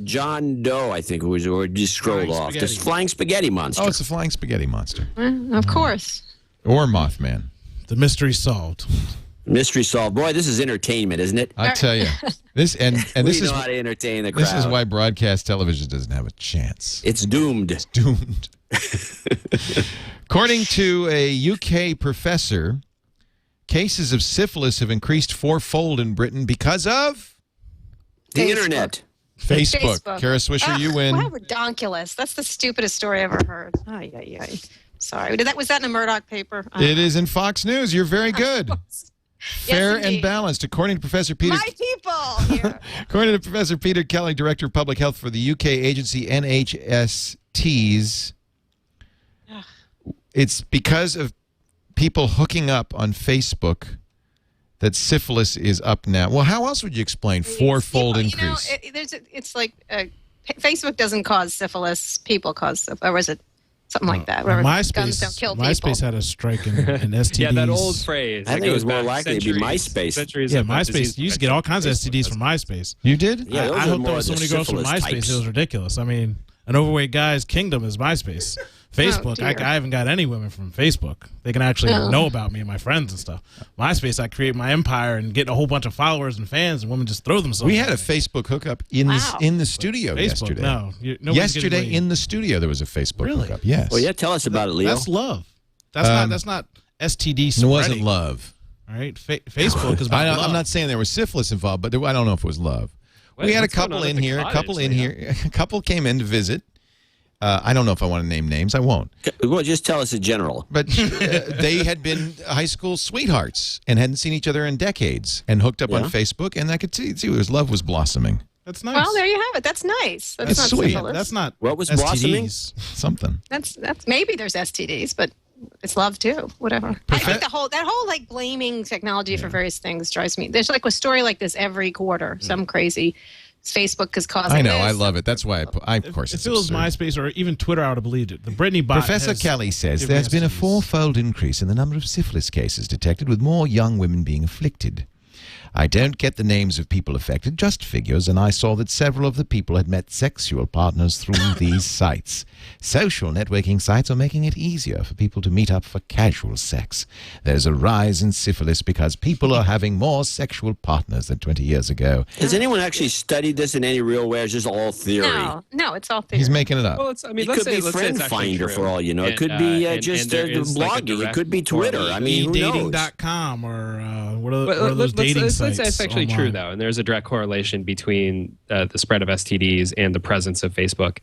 F: John Doe, I think, or just scrolled off.
D: spaghetti.
F: This flying spaghetti monster.
A: Oh, it's a flying spaghetti monster
E: Of course.
A: or Mothman.
D: The mystery solved.
F: Mystery solved. Boy, this is entertainment, isn't it?
A: I tell you, this and
F: we
A: this is
F: know how to entertain the crowd.
A: this is why broadcast television doesn't have a chance.
F: It's doomed.
A: Doomed. According to a UK professor, cases of syphilis have increased fourfold in Britain because of
F: The
E: Facebook.
F: internet.
A: Facebook.
E: Facebook.
A: Kara Swisher, you win.
E: How redonkulous. That's the stupidest story I ever heard. Ay, ay, ay. Sorry. Was that in a Murdoch paper?
A: It is in Fox News. You're very good. Fair and
E: indeed.
A: balanced. According to Professor Peter
E: My people here.
A: According to Professor Peter Kelly, Director of Public Health for the UK agency NHSTs, it's because of people hooking up on Facebook that syphilis is up now. Well, how else would you explain fourfold
E: People,
A: increase?
E: It's like Facebook doesn't cause syphilis. People cause syphilis. Or was it something like that? Where guns don't kill people.
D: MySpace had a strike in STDs.
G: Yeah, that old phrase.
F: I
G: that
F: think it was
G: goes
F: more
G: back
F: likely to be
G: centuries-
F: MySpace.
G: centuries
D: Yeah,
G: of
D: MySpace.
G: disease
D: You used to get all kinds of
G: Facebook
D: STDs
G: was-
D: from MySpace.
A: You did?
F: Yeah, those
D: I
F: are
D: hooked
F: more
D: up with so
F: the
D: many girls from
F: syphilis
D: MySpace.
F: types.
D: It was ridiculous. I mean, an overweight guy's kingdom is MySpace. Facebook,
E: dear.
D: I haven't got any women from Facebook. They can actually know about me and my friends and stuff. MySpace, I create my empire and get a whole bunch of followers and fans, and women just throw themselves.
A: We had a
D: at me.
A: Facebook hookup in
E: Wow.
A: the studio
D: Facebook.
A: yesterday.
D: No,
A: Yesterday in the studio there was a Facebook
D: Really?
A: hookup. Yes.
F: Well, yeah, tell us about it, Leo.
D: That's love. That's not STD
A: It
D: spreading.
A: wasn't love.
D: All right, Facebook is about love.
A: I'm not saying there was syphilis involved, but I don't know if it was love. We had a
G: what's going
A: couple
G: on at
A: in
G: the
A: here.
G: cottage,
A: A couple came in to visit. I don't know if I want to name names. I won't.
F: Well, just tell us in general.
A: But they had been high school sweethearts and hadn't seen each other in decades and hooked up on
F: Yeah.
A: Facebook, and I could see love was blossoming.
D: That's nice.
E: Well, there you have it. That's nice. That's not
A: sweet.
E: syphilis.
D: That's not
F: What was
D: STDs.
F: blossoming?
A: Something.
E: That's maybe there's STDs, but it's love too. Whatever. I think that whole like blaming technology for various things drives me. There's like a story like this every quarter. Some crazy Facebook is causing.
A: I know.
E: this.
A: I love it. That's why of course,
D: If
A: it's
D: it was
A: absurd.
D: MySpace or even Twitter, I would have believed it. The Britney bot.
A: Professor
D: has
A: Kelly says
D: given
A: there's been a
D: STDs.
A: fourfold increase in the number of syphilis cases detected, with more young women being afflicted. I don't get the names of people affected, just figures, and I saw that several of the people had met sexual partners through these sites. Social networking sites are making it easier for people to meet up for casual sex. There's a rise in syphilis because people are having more sexual partners than 20 years ago.
F: Has anyone actually studied this in any real way, or is this all theory?
E: No, it's all theory.
A: He's making it up.
G: Well, I mean,
F: It
G: let's
F: could
G: say,
F: be
G: let's say
F: Friend
G: it's actually
F: Finder
G: true.
F: for all you know. It
G: And,
F: could be
G: and
F: just
G: there is like a
F: blogging. It
G: direct
F: could be Twitter. I mean, who knows?
D: eDating.com or what are
G: But
D: those dating
G: let's
D: sites?
G: say it's actually true,
D: online?
G: though, and there's a direct correlation between the spread of STDs and the presence of Facebook.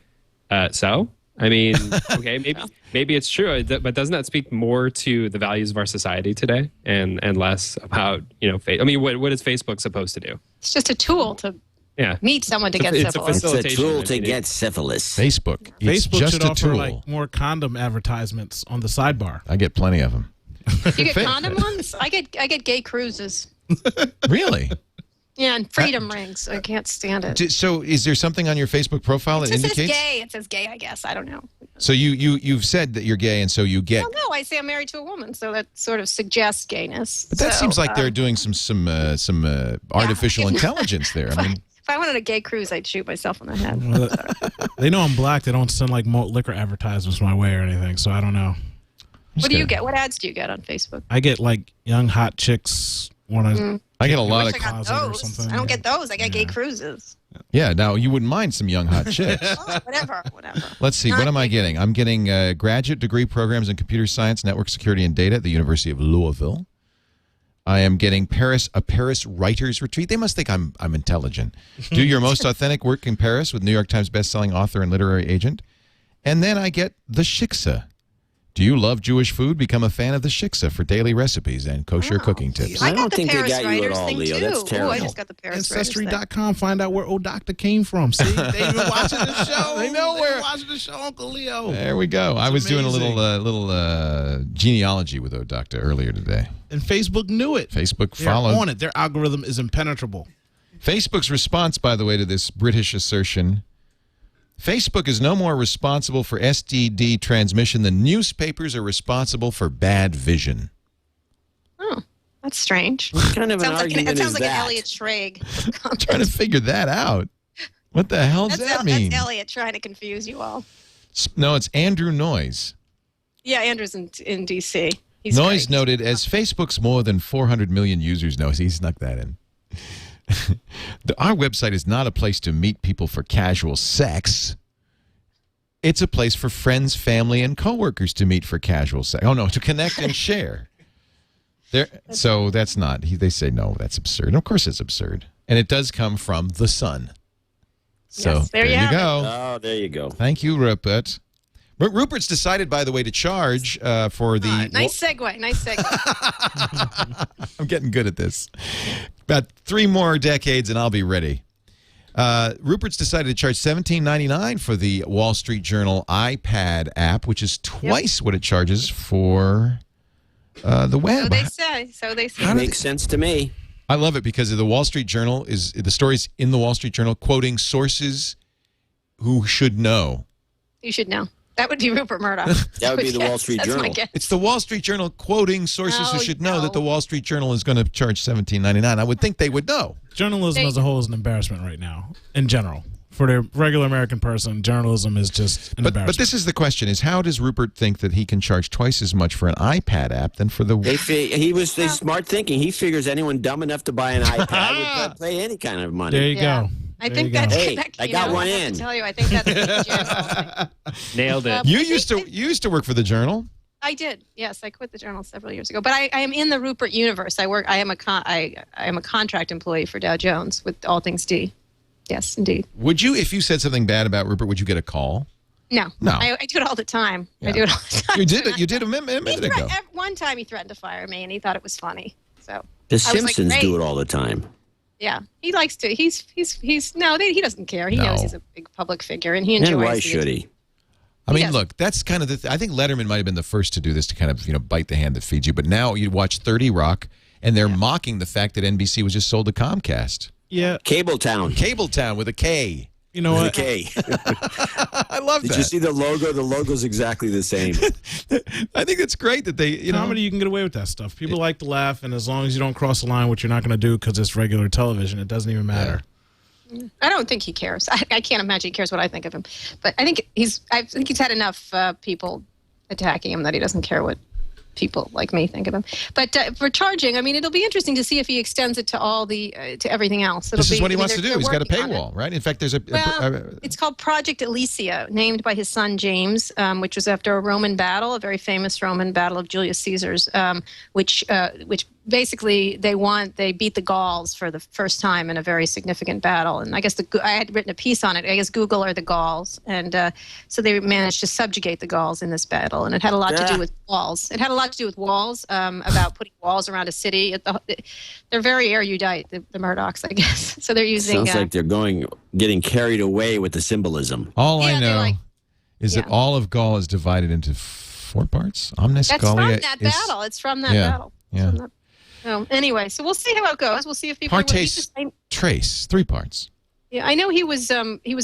G: So, I mean, okay, maybe it's true, but doesn't that speak more to the values of our society today, and less about I mean, what is Facebook supposed to do?
E: It's just a tool to
G: Yeah,
E: meet someone to get
G: It's a
E: syphilis.
F: It's a
G: facilitation
F: tool
G: that
F: to
G: you need.
F: get syphilis.
A: Facebook. It's
D: Facebook
A: just
D: should
A: a
D: offer
A: tool.
D: like more condom advertisements on the sidebar.
A: I get plenty of them.
E: You get condom ones? I get gay cruises.
A: Really?
E: Yeah, and freedom rings. I can't stand it.
A: So is there something on your Facebook profile
E: It
A: that
E: just says
A: indicates?
E: gay. It says gay, I guess. I don't know.
A: So you've said that you're gay, and so you get.
E: Well, no, I say I'm married to a woman, so that sort of suggests gayness.
A: But that
E: So,
A: seems like they're doing some artificial intelligence there. I mean,
E: if I went on a gay cruise, I'd shoot myself in the head.
D: Well, they know I'm black. They don't send like malt liquor advertisements my way or anything. So I don't know.
E: What do you get? What ads do you get on Facebook?
D: I get like young hot chicks want to.
A: I get a lot
E: Wish
A: of.
E: I got
D: closet or
E: those.
D: something.
E: I don't get those. I get gay cruises.
A: Yeah, now you wouldn't mind some young hot chicks.
E: Oh, whatever.
A: Let's see, what am I getting? I'm getting graduate degree programs in computer science, network security, and data at the University of Louisville. I am getting a Paris writers retreat. They must think I'm intelligent. Do your most authentic work in Paris with New York Times bestselling author and literary agent. And then I get the Shiksa, Do you love Jewish food? Become a fan of the Shiksa for daily recipes and kosher cooking tips.
E: I
F: I
E: got
F: don't
E: the
F: think they
E: Paris
F: got you at
E: Writers
F: all,
E: thing
F: Leo.
E: too.
F: That's
E: Ooh,
F: terrible.
E: I just got the Paris Writers thing.
D: Ancestry.com. Find out where old doctor came from. See, they even watching the show.
A: They know where.
D: Watching the show, Uncle Leo.
A: There we go. I was doing a little genealogy with Doctor earlier today.
D: And Facebook knew it.
A: Facebook
D: They're
A: followed.
D: on it. Their algorithm is impenetrable.
A: Facebook's response, by the way, to this British assertion. Facebook is no more responsible for STD transmission than newspapers are responsible for bad vision.
E: Oh, that's strange.
F: What kind of an
E: Sounds like
F: argument
E: it sounds
F: is
E: like
F: that?
E: an Elliot Schrage.
A: I'm trying to figure that out. What the hell does that mean?
E: That's Elliot trying to confuse you all.
A: No, it's Andrew Noyes.
E: Yeah, Andrew's in D.C. He's
A: Noyes
E: great.
A: noted, as Facebook's more than 400 million users know, he snuck that in. Our website is not a place to meet people for casual sex. It's a place for friends, family, and coworkers to meet for casual sex. Oh, no, to connect and share. So that's not. They say, no, that's absurd. And of course it's absurd. And it does come from the Sun. So
E: Yes, there you
A: you
E: have it.
A: go.
F: Oh, there you go.
A: Thank you, Rupert. But Rupert's decided, by the way, to charge for the...
E: Nice segue. Nice segue.
A: I'm getting good at this. About 3 more decades and I'll be ready. Rupert's decided to charge $17.99 for the Wall Street Journal iPad app, which is twice what it charges for the web.
E: So they say.
F: Makes sense to me.
A: I love it because the Wall Street Journal the stories in the Wall Street Journal quoting sources who should know.
E: You should know. That would be Rupert Murdoch.
F: That would be the Wall Street
E: That's my
F: Journal.
E: guess.
A: It's the Wall Street Journal quoting sources who
E: Oh,
A: should know
E: no.
A: that the Wall Street Journal is going to charge $17.99. I would think they would know.
D: Journalism as a whole is an embarrassment right now, in general. For the regular American person, journalism is just an embarrassment.
A: But this is the question: is how does Rupert think that he can charge twice as much for an iPad app than for the?
F: They smart thinking. He figures anyone dumb enough to buy an iPad would pay any kind of money.
D: There you go.
E: I
D: There
E: think
D: you go.
E: that's.
F: Hey,
E: that,
F: I
E: you
F: got
E: know,
F: one
E: I have
F: in.
E: to tell you, I think that's the general.
G: Nailed it.
A: You used to work for the Journal.
E: I did. Yes, I quit the Journal several years ago. But I am in the Rupert universe. I am a contract employee for Dow Jones with All Things D. Yes, indeed.
A: Would you, if you said something bad about Rupert, would you get a call?
E: No.
A: No.
E: I do it all the time.
A: Yeah.
E: I do it all the time.
A: You did it. You did a minute ago.
E: One time he threatened to fire me, and he thought it was funny. So
F: The
E: I was like,
F: Simpsons do
E: great.
F: it all the time.
E: Yeah, he likes to. He doesn't care. He
A: No.
E: knows he's a big public figure, and he enjoys.
F: And why
E: the-
F: should he?
A: I mean,
E: Yes.
A: look, that's kind of I think Letterman might have been the first to do this to kind of bite the hand that feeds you. But now you watch 30 Rock, and they're mocking the fact that NBC was just sold to Comcast.
D: Yeah,
F: Cabletown.
A: Cabletown with a K.
D: you know
F: With a
D: what?
F: K.
A: I love
F: Did
A: that.
F: you see the logo? The logo's exactly the same.
A: I think it's great that they,
D: Comedy, you can get away with that stuff. People like to laugh, and as long as you don't cross the line, which you're not going to do because it's regular television, it doesn't even matter.
E: I don't think he cares. I can't imagine he cares what I think of him. But I think he's had enough people attacking him that he doesn't care what people like me think of him. But for charging, I mean, it'll be interesting to see if he extends it to all to everything else.
A: This is what he wants to do. He's got a paywall, right? In fact, there's
E: It's called Project Elysia, named by his son James, which was after a Roman battle, a very famous Roman battle of Julius Caesar's, which basically they beat the Gauls for the first time in a very significant battle. And I guess I had written a piece on it. I guess Google are the Gauls, and so they managed to subjugate the Gauls in this battle. And it had a lot to do with walls. It had a lot to do with walls, about putting walls around a city. They're very erudite, the Murdochs, I guess. So they're using.
F: Sounds like they're getting carried away with the symbolism.
A: All I
E: Yeah,
A: know is that
E: yeah.
A: all of Gaul is divided into 4 parts. Omnis
E: That's from
A: Gallia
E: that
A: is
E: battle. It's from that
A: Yeah,
E: battle.
A: yeah.
E: So anyway, so we'll see how it goes. We'll see if people.
A: Partes Trace, 3 parts.
E: Yeah, I know he was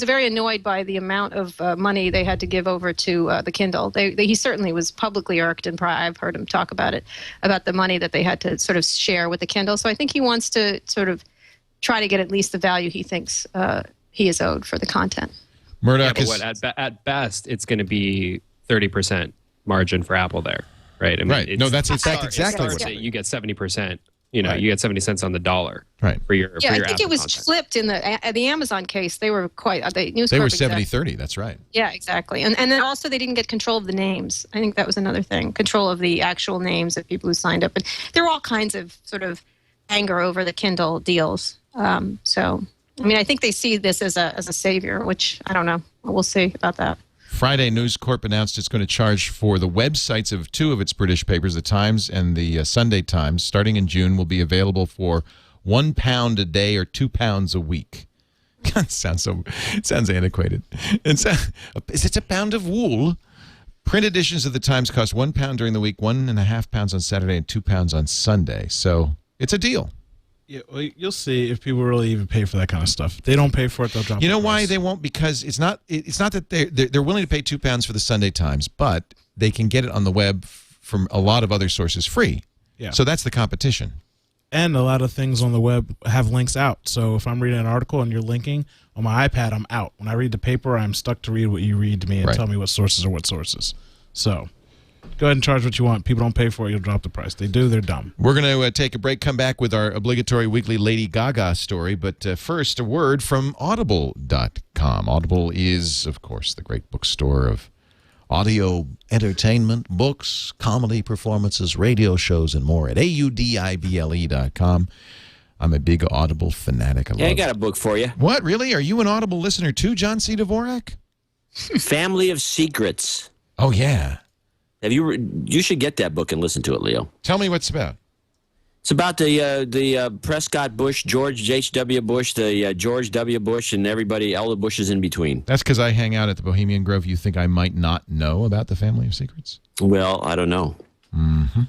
E: very annoyed by the amount of money they had to give over to the Kindle. He certainly was publicly irked, and I've heard him talk about it, about the money that they had to sort of share with the Kindle. So I think he wants to sort of try to get at least the value he thinks he is owed for the content.
A: Murdoch
G: Yeah,
A: is
G: but at best, it's going to be 30% margin for Apple there, right? I mean,
A: Right. No, that's in fact exactly
G: what
A: what
G: you get 70%. You
A: Right.
G: you get 70 cents on the dollar
A: right.
G: for your.
E: Yeah,
G: for
E: I
G: your
E: think it
G: Apple
E: was
G: content.
E: flipped in the Amazon case. They were quite News
A: They were
E: Corp exec-
A: 70-30. That's right.
E: Yeah, exactly. And then also they didn't get control of the names. I think that was another thing. Control of the actual names of people who signed up. And there were all kinds of sort of anger over the Kindle deals. So, I mean, I think they see this as a savior, which I don't know. We'll see about that.
A: Friday, News Corp announced it's going to charge for the websites of two of its British papers, the Times and the Sunday Times, starting in June, will be available for £1 a day or £2 a week. It sounds antiquated. It's a pound of wool. Print editions of the Times cost £1 during the week, £1.50 on Saturday, and £2 on Sunday. So it's a deal.
D: Yeah, well, you'll see if people really even pay for that kind of stuff. If they don't pay for it, they'll drop.
A: You know
D: the
A: why
D: price.
A: they won't? Because it's not that they're willing to pay £2 for the Sunday Times, but they can get it on the web from a lot of other sources free.
D: Yeah.
A: So that's the competition.
D: And a lot of things on the web have links out. So if I'm reading an article and you're linking on my iPad, I'm out. When I read the paper, I'm stuck to read what you read to me and
A: Right.
D: tell me what sources are what sources. So go ahead and charge what you want. People don't pay for it, you'll drop the price. They do, they're dumb.
A: We're going to take a break, come back with our obligatory weekly Lady Gaga story. But first, a word from Audible.com. Audible is, of course, the great bookstore of
H: Audio entertainment, books, comedy performances, radio shows, and more at audible.com.
A: I'm a big Audible fanatic.
F: Yeah, I got a book for you.
A: What, really? Are you an Audible listener too, John C. Dvorak?
F: Family of Secrets.
A: Oh, yeah.
F: Have you? You should get that book and listen to it, Leo.
A: Tell me what's about.
F: It's about the Prescott Bush, George H.W. Bush, the George W. Bush, and everybody, all the Bushes in between.
A: That's because I hang out at the Bohemian Grove. You think I might not know about the Family of Secrets?
F: Well, I don't know.
A: Mm-hmm.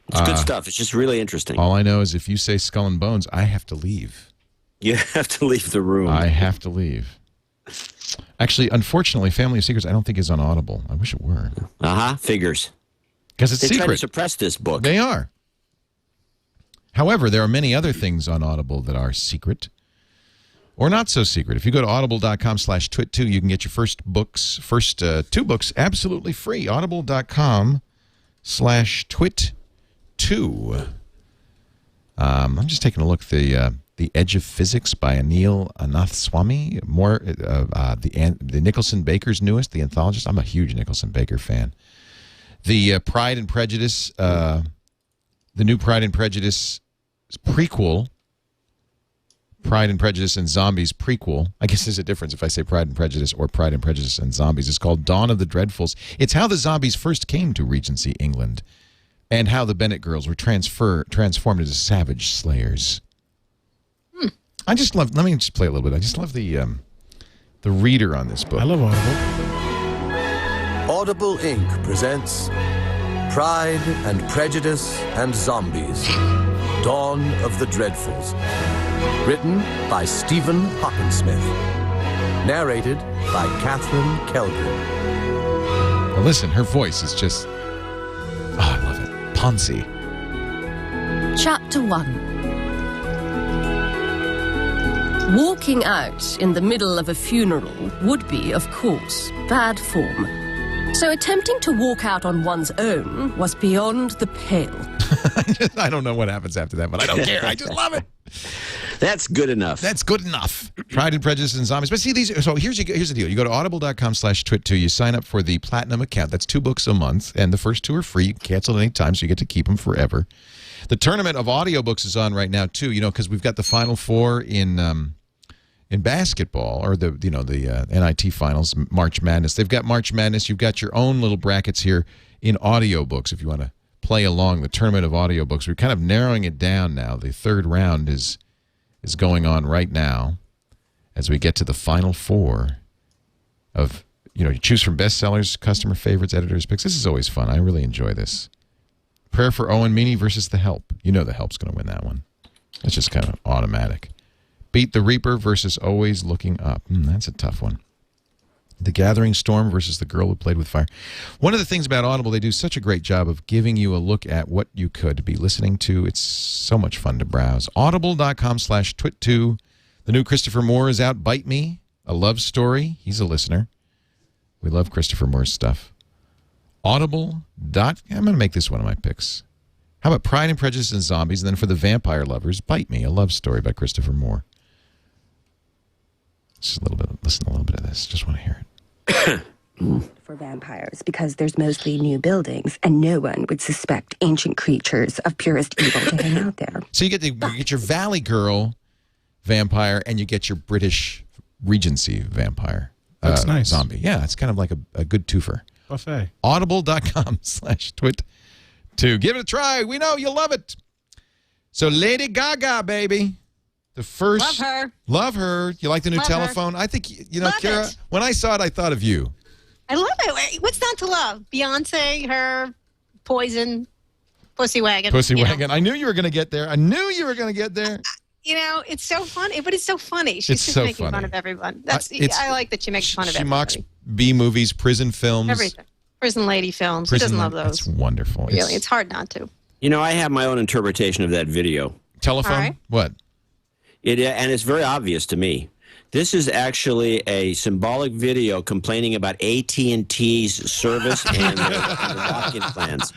F: It's good stuff. It's just really interesting.
A: All I know is if you say Skull and Bones, I have to leave.
F: You have to leave the room.
A: I have to leave. Actually, unfortunately, Family of Secrets I don't think is on Audible. I wish it were.
F: Figures.
A: Because it's
F: They try to
A: secret.
F: suppress this book.
A: They are. However, there are many other things on Audible that are secret or not so secret. If you go to audible.com/twit2, you can get your first two books absolutely free. Audible.com/twit2. I'm just taking a look at The Edge of Physics by Anil Anathswamy. More the Nicholson Baker's newest, The Anthologist. I'm a huge Nicholson Baker fan. The Pride and Prejudice, the new Pride and Prejudice prequel, Pride and Prejudice and Zombies prequel. I guess there's a difference if I say Pride and Prejudice or Pride and Prejudice and Zombies. It's called Dawn of the Dreadfuls. It's how the zombies first came to Regency England and how the Bennett girls were transformed into savage slayers. I just love, let me just play a little bit. I just love the reader on this book.
D: I love Audible.
B: Audible Inc. presents Pride and Prejudice and Zombies, Dawn of the Dreadfuls. Written by Stephen Hockensmith. Narrated by Catherine Kelgren.
A: Now listen, her voice is just, I love it. Poncy.
I: Chapter 1. Walking out in the middle of a funeral would be, of course, bad form. So attempting to walk out on one's own was beyond the pale.
A: I don't know what happens after that, but I don't care. I just love it.
F: That's good enough.
A: That's good enough. Pride and Prejudice and Zombies. But see, here's the deal. You go to audible.com/twit2. You sign up for the Platinum account. That's 2 books a month, and the first 2 are free. You can cancel at any time, so you get to keep them forever. The tournament of audiobooks is on right now, too, because we've got the Final Four in basketball, or the NIT finals, March Madness. They've got March Madness. You've got your own little brackets here in audiobooks if you want to play along the tournament of audiobooks. We're kind of narrowing it down now. The third round is going on right now as we get to the Final Four of, you choose from bestsellers, customer favorites, editors' picks. This is always fun. I really enjoy this. Prayer for Owen Meany versus The Help. The Help's going to win that one. That's just kind of automatic. Beat the Reaper versus Always Looking Up. That's a tough one. The Gathering Storm versus The Girl Who Played with Fire. One of the things about Audible, they do such a great job of giving you a look at what you could be listening to. It's so much fun to browse. Audible.com/twit2. The new Christopher Moore is out. Bite Me, a love story. He's a listener. We love Christopher Moore's stuff. Audible. I'm going to make this one of my picks. How about Pride and Prejudice and Zombies? And then for the vampire lovers, Bite Me, a love story by Christopher Moore. Just listen to a little bit of this. Just want to hear it.
J: For vampires, because there's mostly new buildings and no one would suspect ancient creatures of purest evil to hang out there.
A: So you get your Valley Girl vampire and you get your British Regency vampire.
D: That's nice.
A: zombie. Yeah, it's kind of like a good twofer.
D: Buffet.
A: Audible.com/twit2. Give it a try. We know you'll love it. So Lady Gaga, baby. The first. Love her. You like the new
E: Love her.
A: telephone? I think,
E: Love
A: Kara,
E: it.
A: when I saw it, I thought of you.
E: I love it. What's not to love? Beyonce, her, Poison, Pussy Wagon.
A: Pussy
E: you know.
A: Wagon. I knew you were going to get there.
E: It's so funny, but it's so funny. She's
A: It's
E: just
A: so
E: making
A: funny.
E: fun of everyone. I like that she makes fun of
A: She
E: everybody.
A: mocks B movies, prison films.
E: Everything. Prison lady films. Who doesn't love those?
A: It's wonderful.
E: Really, it's hard not to.
F: I have my own interpretation of that video.
A: Telephone?
E: All right.
A: What?
F: And it's very obvious to me. This is actually a symbolic video complaining about AT&T's service and their lock-in plans.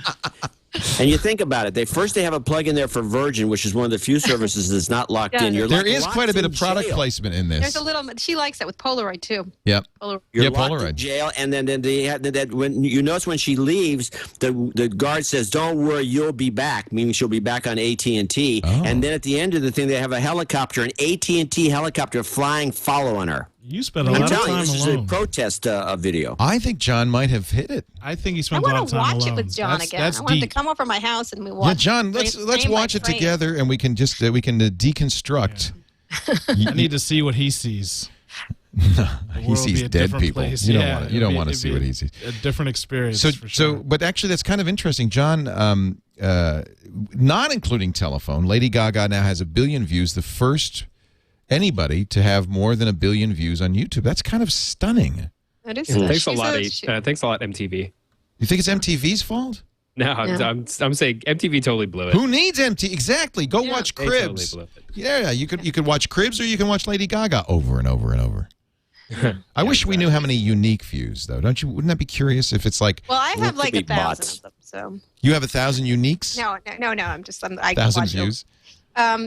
F: And you think about it. They have a plug in there for Virgin, which is one of the few services that's not locked in.
A: There is quite a bit of product placement in this.
E: There's a little. She likes that with Polaroid too.
A: Yep.
E: Polaroid.
F: You're
A: Yeah,
F: locked
A: Polaroid.
F: in jail, and then they have that. When you notice when she leaves, the guard says, "Don't worry, you'll be back," meaning she'll be back on AT&T.
A: Oh.
F: And then at the end of the thing, they have a helicopter, an AT&T helicopter flying, following her.
D: You spent a
F: I'm
D: lot of
F: telling you,
D: time
F: this
D: alone.
F: is a protest video.
A: I think John might have hit it.
D: I think you
E: I
D: spent a lot
E: want
D: of
E: to
D: time
E: watch
D: alone.
E: it with John again.
D: That's
E: I want him to
D: deep.
E: come over to my house and we watch.
A: Yeah, John, let's
E: frame
A: watch
E: by
A: it
E: frame.
A: together, and we can just deconstruct.
D: I need to see what he sees.
A: He
D: world would
A: sees
D: be a
A: dead
D: different
A: people.
D: place.
A: You don't
D: Yeah,
A: want to. You
D: it'd
A: don't
D: be-
A: want to
D: it'd
A: see
D: be
A: what he sees.
D: A different experience.
A: So,
D: for sure.
A: but actually, that's kind of interesting, John. Not including telephone, Lady Gaga now has 1 billion views. The first anybody to have more than 1 billion views on YouTube. That's kind of stunning.
E: That is.
G: Thanks a
E: she's
G: lot. Thanks a lot, MTV.
A: You think it's MTV's fault?
G: No, I'm saying MTV totally blew it.
A: Who needs MTV? Exactly. Go watch
G: They totally
A: Cribs.
G: blew it.
A: Yeah, you could watch Cribs, or you can watch Lady Gaga over and over and over. I wish we knew how many unique views, though. Don't you? Wouldn't that be curious if it's like
E: Well, I have like
F: be
E: 1,000
F: bots.
E: of them. So
A: you have 1,000 uniques?
E: no. I can
A: 1,000
E: watch it.
A: views?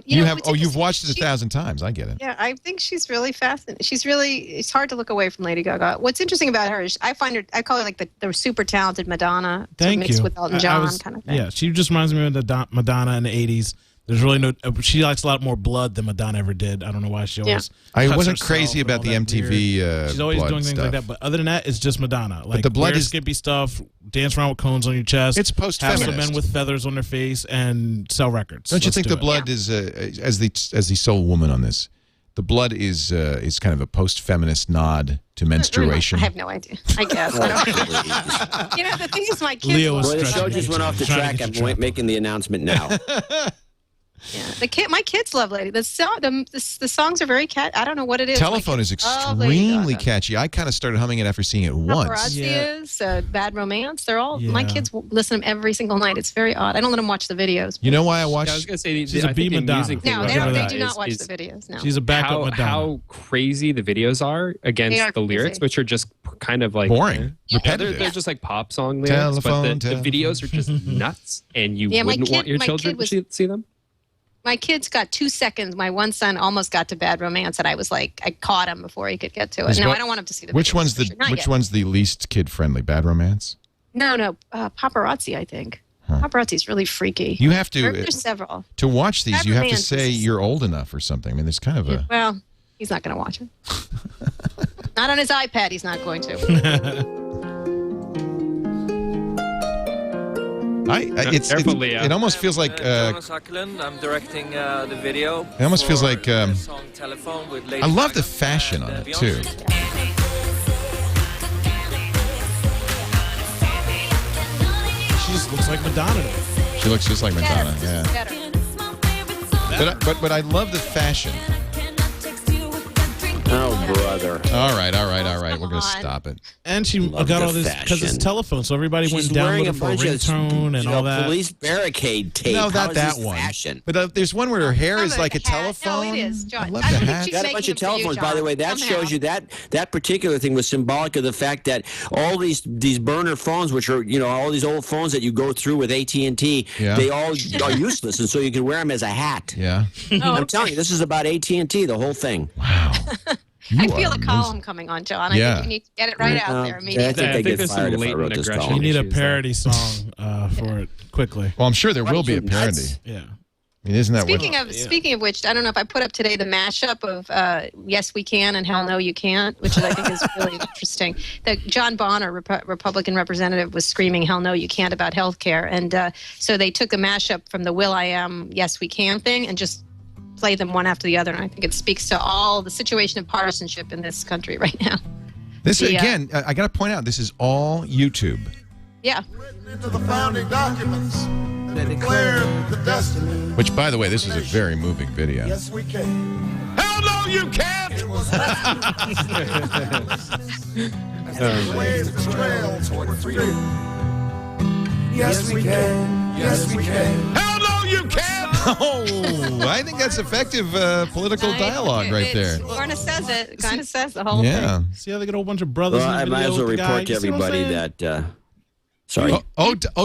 E: You know,
A: You've watched it
E: she-
A: 1,000 times. I get it.
E: Yeah, I think she's really fascinating. It's hard to look away from Lady Gaga. What's interesting about her is I call her like the super talented Madonna.
D: Thank
E: mixed
D: you.
E: with Elton
D: I
E: John
D: was-
E: kind of thing.
D: Yeah, she just reminds me of the Madonna in the 80s. There's really no. She likes a lot more blood than Madonna ever did. I don't know why she always.
A: I
D: cuts
A: wasn't
D: herself
A: crazy
D: and
A: about
D: all
A: the
D: that
A: MTV
D: weird- She's always
A: blood
D: doing things
A: stuff.
D: like that. But other than that, it's just Madonna. Like
A: the blood
D: wear
A: is-
D: skimpy stuff, dance around with cones on your chest.
A: It's
D: Have
A: post-feminist.
D: some men with feathers on their face and sell records.
A: Don't you
D: Let's
A: think
D: do
A: the
D: it.
A: blood is as the sole woman on this? The blood is kind of a post-feminist nod to menstruation.
E: I have no idea. I guess. I don't, the thing is, my kids.
D: Leo was
F: Boy, the
D: stretching
F: show just
D: it.
F: went off the
D: Trying to
F: track.
D: get
F: I'm
D: you trapped.
F: making the announcement now.
E: My kids love Lady. The songs are very cat. I don't know what it is.
A: Telephone
E: My
A: is
E: kids love Lady
A: extremely
E: Gaga.
A: catchy. I kind of started humming it after seeing it once.
E: Paparazzi
D: Yeah.
E: is Bad Romance. They're all my
D: Yeah.
E: kids listen to them every single night. It's very odd. I don't let them watch the videos.
A: You know why I
G: I was
A: watched?
G: gonna say
D: She's
G: I
D: a
G: think
D: B
G: the
D: Madonna.
G: music thing
E: No,
G: about
E: they don't. They
G: that
E: do not
G: is-
E: watch
G: is
E: the videos. No.
D: She's a backup Madonna.
G: how crazy the videos are
E: They
G: against
E: are
G: the lyrics,
E: crazy.
G: which are just kind of like
A: Boring.
G: Yeah,
A: Repetitive.
G: they're just like pop song lyrics,
A: Telephone,
G: but the videos are just nuts, and you
E: Yeah, my
G: wouldn't want
E: kid-
G: your
E: my
G: children
E: kid was-
G: to see them.
E: My kids got 2 seconds. My one son almost got to Bad Romance, and I was like, I caught him before he could get to it.
A: Is
E: No,
A: what-
E: I don't want him to see the.
A: Which
E: videos,
A: one's
E: for
A: the
E: sure. Not
A: which
E: yet.
A: one's the least kid friendly? Bad Romance.
E: No, Paparazzi. I think Paparazzi's really freaky.
A: You have to
E: There's several.
A: to watch these.
E: Bad
A: You have to
E: Romance
A: say
E: is-
A: you're old enough or something. I mean, there's kind of a.
E: Well, he's not going to watch it. Not on his iPad. He's not going to.
G: Careful, Leo.
A: It almost feels like.
K: Jonas Ackerlund. I'm directing the video.
A: It almost feels like,
K: the song Telephone with Lady
A: I love the
K: Gaga
A: fashion on
K: and,
A: it
K: Beyoncé.
A: too.
D: She just looks like Madonna. to me.
A: She looks just like Madonna.
E: Yes, this
A: Yeah.
E: is better.
A: But I love the fashion.
F: Oh, brother.
A: All right. We're gonna
E: on.
A: stop it.
D: And she
F: Love
D: got
F: the
D: all this because it's
F: fashion.
D: telephone, so everybody
F: She's
D: went down
F: wearing
D: with
F: a
D: her for a
F: bunch of
D: ringtone and all that.
F: police barricade tape.
A: No,
F: How
A: not
F: is
A: that
F: this
A: one.
F: Fashion?
A: But there's one where her hair is
E: Some
A: like a
E: of the hat-
A: telephone.
E: No, it is, John.
A: I love
E: I
A: the
E: think
A: hat.
E: she's
F: Got a
E: making
F: bunch of
E: it for you,
F: telephones, by
E: John.
F: the way. That
E: Somehow.
F: shows you that particular thing was symbolic of the fact that all these burner phones, which are all these old phones that you go through with AT&T,
A: Yeah.
F: they all are useless, and so you can wear them as a hat.
A: Yeah.
F: I'm telling you, this is about AT&T, the whole thing.
A: Wow.
E: I
A: You
E: feel
A: are
E: a column coming on, John. I
A: Yeah.
E: think you need to get it right out there
F: I
E: immediately.
F: think
G: I
F: I'd
G: think
F: get
G: there's
F: fired
G: some
F: if I wrote
G: latent
F: this
G: aggression.
D: You
F: column.
D: need a
G: issues there.
D: parody song for it quickly.
A: Well, I'm sure there will be a
F: Bunch of
A: parody.
F: nuts.
D: Yeah.
H: I mean, isn't that
E: Speaking of which, I don't know if I put up today the mashup of Yes We Can and Hell No You Can't, which I think is really interesting. That John Bonner, Republican representative, was screaming Hell No You Can't about health care. And so they took a mashup from the Will I Am Yes We Can thing and just play them one after the other. And I think it speaks to all the situation of partisanship in this country right now.
A: This again, I got to point out, this is all YouTube.
E: Yeah.
L: Into the founding documents that declared the destiny.
H: Which, by the way, this is a very moving video.
L: Yes, we can.
A: Hell no, you can't!
L: It was blazed the trail toward freedom. Yes, we can. Yes, we can.
A: Hell no, you can't! Oh, I think that's effective political dialogue right there.
E: Kind of says it. Kind of says the whole thing.
D: See how they get a whole bunch of brothers
F: Well,
D: in
F: I
D: the
F: might
D: video
F: as well
D: with the guy?
F: report to
D: You see what I'm
F: everybody
D: saying?
F: that. Sorry.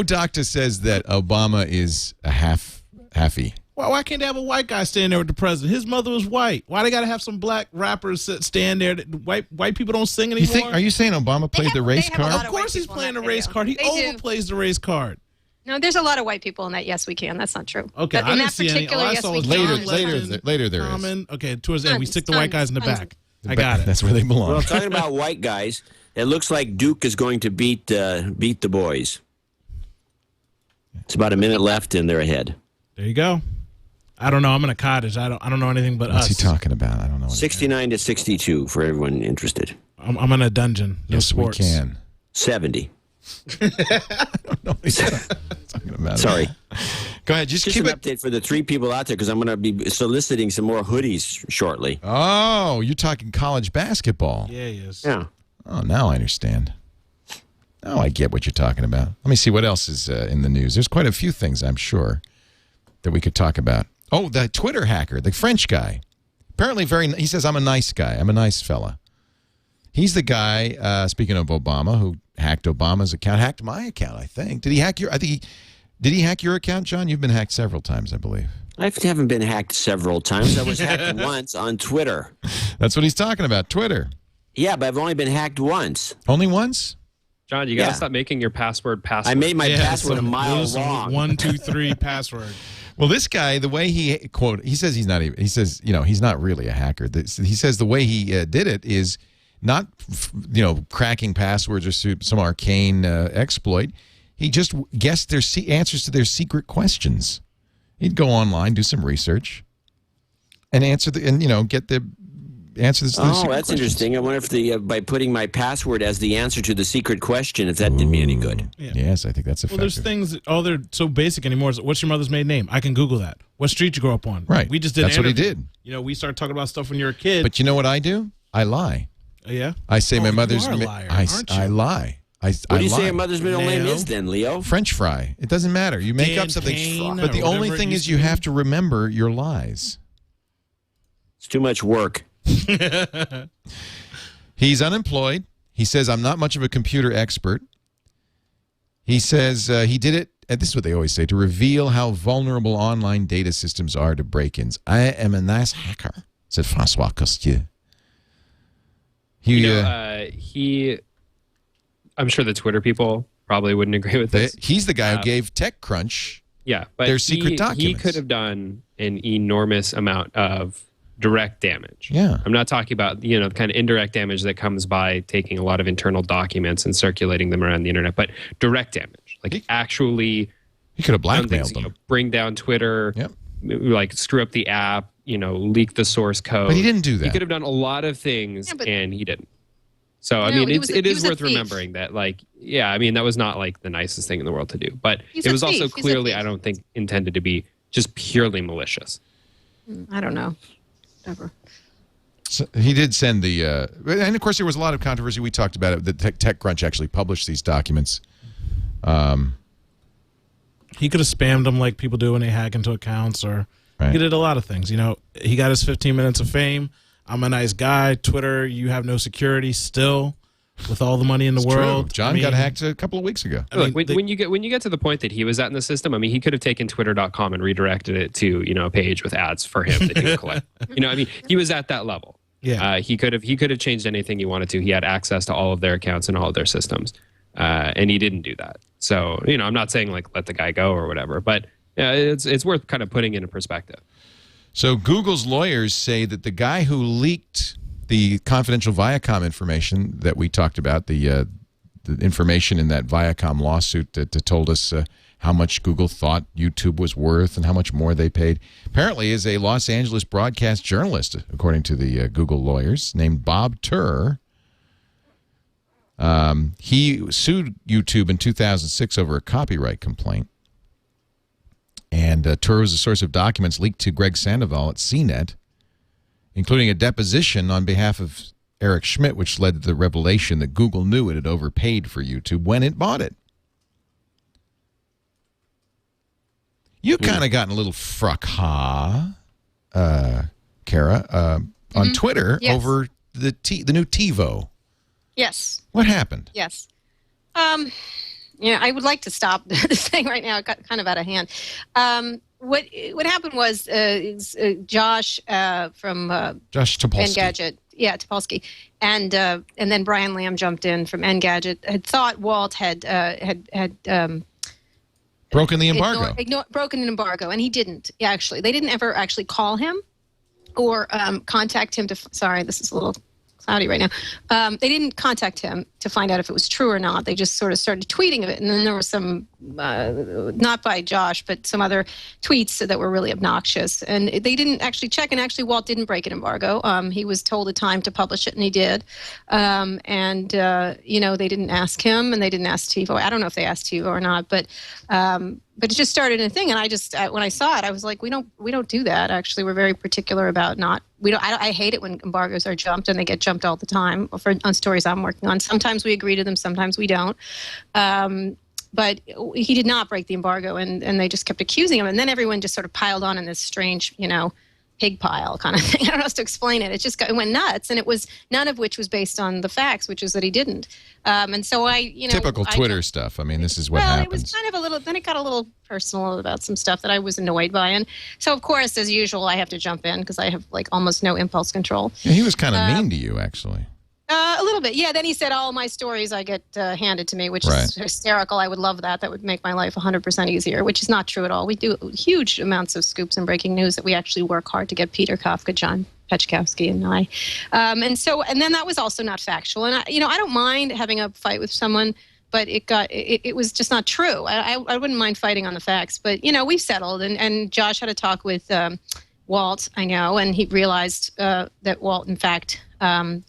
A: Doctor says that Obama is a halfie.
D: Why can't they have a white guy stand there with the president? His mother was white. Why they got to have some black rappers stand there? White people don't sing anymore.
H: Are you saying Obama played the race
E: have a
H: card?
E: lot
D: Of course he's playing the
E: video.
D: race card. He
E: They do.
D: overplays the race card.
E: No, there's a lot of white people in that Yes We Can. That's not true.
D: Okay,
E: But
D: I
E: in
D: didn't
E: that
D: see any.
E: particular
D: All I
E: Yes
D: saw
E: We
D: was
E: Can.
H: Later there is.
D: Common. Okay, towards the end, we
E: Tons,
D: stick the white guys in the
E: tons.
D: back. I got it.
H: That's where they belong.
F: Well, talking about white guys, it looks like Duke is going to beat the boys. It's about a minute left, and they're ahead.
D: There you go. I don't know. I'm in a cottage. I don't know anything but
H: What's
D: us.
H: he talking about? I don't know.
F: 69 to 62 for everyone interested.
D: I'm in a dungeon. No
H: Yes,
D: sports.
H: we can.
F: 70.
H: I don't know what he's talking about.
F: Sorry.
H: Go ahead. Just
F: Just
H: keep
F: an
H: it.
F: update for the 3 people out there because I'm going to be soliciting some more hoodies shortly.
H: Oh, you're talking college basketball.
D: Yeah, he is.
F: Yeah.
H: Oh, now I understand. Now I get what you're talking about. Let me see what else is in the news. There's quite a few things, I'm sure, that we could talk about. Oh, the Twitter hacker, the French guy. Apparently he says, I'm a nice guy. I'm a nice fella. He's the guy, speaking of Obama, who hacked Obama's account, hacked my account, I think. Did he hack did he hack your account, John? You've been hacked several times, I believe.
F: I haven't been hacked several times. I was hacked once on Twitter.
H: That's what he's talking about, Twitter.
F: Yeah, but I've only been hacked once.
H: Only once?
G: John, you got to stop making your password.
F: I made my password a mile long.
D: 1, 2, 3 password.
H: Well, this guy, the way he he says he's not even. He says he's not really a hacker. He says the way he did it is not cracking passwords or some arcane exploit. He just guessed their answers to their secret questions. He'd go online, do some research, and answer get the answers.
F: Oh, that's interesting. I wonder if by putting my password as the answer to the secret question, if that did me any good.
D: Yeah.
H: Yes, I think that's effective.
D: Well, there's things. They're so basic anymore. What's your mother's maiden name? I can Google that. What street you grow up on?
H: Right.
D: We just did.
H: That's what he did.
D: We started talking about stuff when you were a kid.
H: But you know what I do? I lie.
D: Yeah.
H: I say my mother's
D: name.
H: I lie.
F: What do you say your mother's middle name is then, Leo?
H: French fry. It doesn't matter. You make up something.
D: Kane,
H: but the only thing is you have to remember your lies.
F: It's too much work.
H: He's unemployed. He says, I'm not much of a computer expert. He says he did it, and this is what they always say, to reveal how vulnerable online data systems are to break-ins. I am a nice hacker, said Francois Costier.
G: I'm sure the Twitter people probably wouldn't agree with this.
H: He's the guy who gave TechCrunch
G: but
H: their secret documents.
G: He could have done an enormous amount of direct damage.
H: Yeah.
G: I'm not talking about, the kind of indirect damage that comes by taking a lot of internal documents and circulating them around the internet, but direct damage, like actually.
H: He could have blackmailed them.
G: Bring down Twitter, like screw up the app, leak the source code.
H: But he didn't do that.
G: He could have done a lot of things and he didn't. So, it is worth remembering that, that was not like the nicest thing in the world to do, but it was also clearly, I don't think, intended to be just purely malicious.
E: I don't know. Whatever.
H: So he did send the, and of course there was a lot of controversy. We talked about it. That TechCrunch actually published these documents.
D: He could have spammed them like people do when they hack into accounts, or he did a lot of things. He got his 15 minutes of fame. I'm a nice guy. Twitter, you have no security still with all the money in the world.
H: True. John got hacked a couple of weeks ago.
G: When you get to the point that he was at in the system, he could have taken twitter.com and redirected it to, a page with ads for him that he would collect. He was at that level.
D: Yeah.
G: He could have changed anything he wanted to. He had access to all of their accounts and all of their systems. And he didn't do that. So, I'm not saying let the guy go or whatever, but Yeah, it's worth kind of putting into perspective.
H: So Google's lawyers say that the guy who leaked the confidential Viacom information that we talked about, the information in that Viacom lawsuit that told us how much Google thought YouTube was worth and how much more they paid, apparently is a Los Angeles broadcast journalist, according to the Google lawyers, named Bob Turr. He sued YouTube in 2006 over a copyright complaint. And Turr was a source of documents leaked to Greg Sandoval at CNET, including a deposition on behalf of Eric Schmidt, which led to the revelation that Google knew it had overpaid for YouTube when it bought it. You kind of gotten a little fracas, Kara, on Twitter over the new TiVo.
E: Yes.
H: What happened?
E: Yes. I would like to stop this thing right now. It got kind of out of hand. What happened was Josh from
H: Josh Topolsky.
E: Engadget, Topolsky, and then Brian Lamb jumped in from Engadget. Had thought Walt had
H: broken the embargo.
E: Broken an embargo, and he didn't actually. They didn't ever actually call him or contact him to. Sorry, this is a little cloudy right now. They didn't contact him to find out if it was true or not. They just sort of started tweeting of it. And then there was some, not by Josh, but some other tweets that were really obnoxious. And they didn't actually check. And actually, Walt didn't break an embargo. He was told a time to publish it, and he did. They didn't ask him, and they didn't ask TiVo. I don't know if they asked TiVo or not, but it just started a thing. And I just, when I saw it, I was like, we don't do that. Actually, we're very particular about not. I hate it when embargoes are jumped, and they get jumped all the time on stories I'm working on. Sometimes we agree to them, sometimes we don't. But he did not break the embargo, and they just kept accusing him. And then everyone just sort of piled on in this strange, pig pile kind of thing. I don't know how to explain it. It went nuts, and it was none of which was based on the facts, which is that he didn't. And so
H: typical Twitter stuff. I mean, this is what happens.
E: Well, it was kind of a little. Then it got a little personal about some stuff that I was annoyed by, and so of course, as usual, I have to jump in because I have almost no impulse control.
H: Yeah, he was kind of mean to you, actually.
E: A little bit, yeah. Then he said, all my stories I get handed to me, which is hysterical. I would love that. That would make my life 100% easier, which is not true at all. We do huge amounts of scoops and breaking news that we actually work hard to get Peter Kafka, John Pechkowski, and I. And then that was also not factual. And, I don't mind having a fight with someone, but it was just not true. I wouldn't mind fighting on the facts. But, we've settled. And Josh had a talk with Walt, I know, and he realized that Walt, in fact,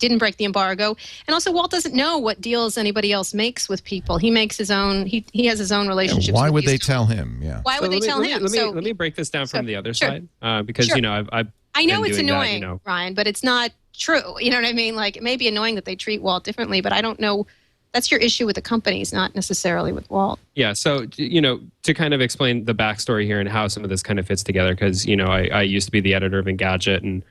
E: didn't break the embargo. And also, Walt doesn't know what deals anybody else makes with people. He makes his own. He has his own relationships.
H: Why would they tell him? Yeah.
E: Why would they tell him?
G: Let me break this down from the other side because
E: sure.
G: I
E: know it's annoying, Ryan, but it's not true. You know what I mean? Like, it may be annoying that they treat Walt differently, but I don't know. That's your issue with the companies, not necessarily with Walt.
G: Yeah. So, to kind of explain the backstory here and how some of this kind of fits together, because, I used to be the editor of Engadget, and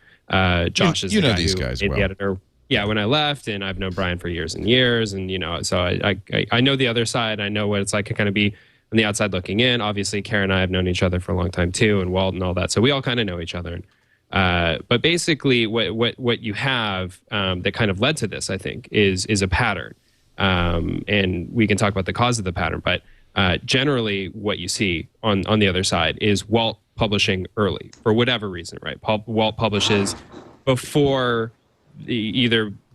G: Josh is the guy
H: these guys well.
G: The editor. Yeah, when I left, and I've known Brian for years and years, and so I know the other side. I know what it's like to kind of be on the outside looking in. Obviously, Kara and I have known each other for a long time too, and Walt and all that. So we all kind of know each other. But basically, what you have that kind of led to this, I think, is a pattern. And we can talk about the cause of the pattern, but generally, what you see on the other side is Walt publishing early for whatever reason, right? Walt publishes before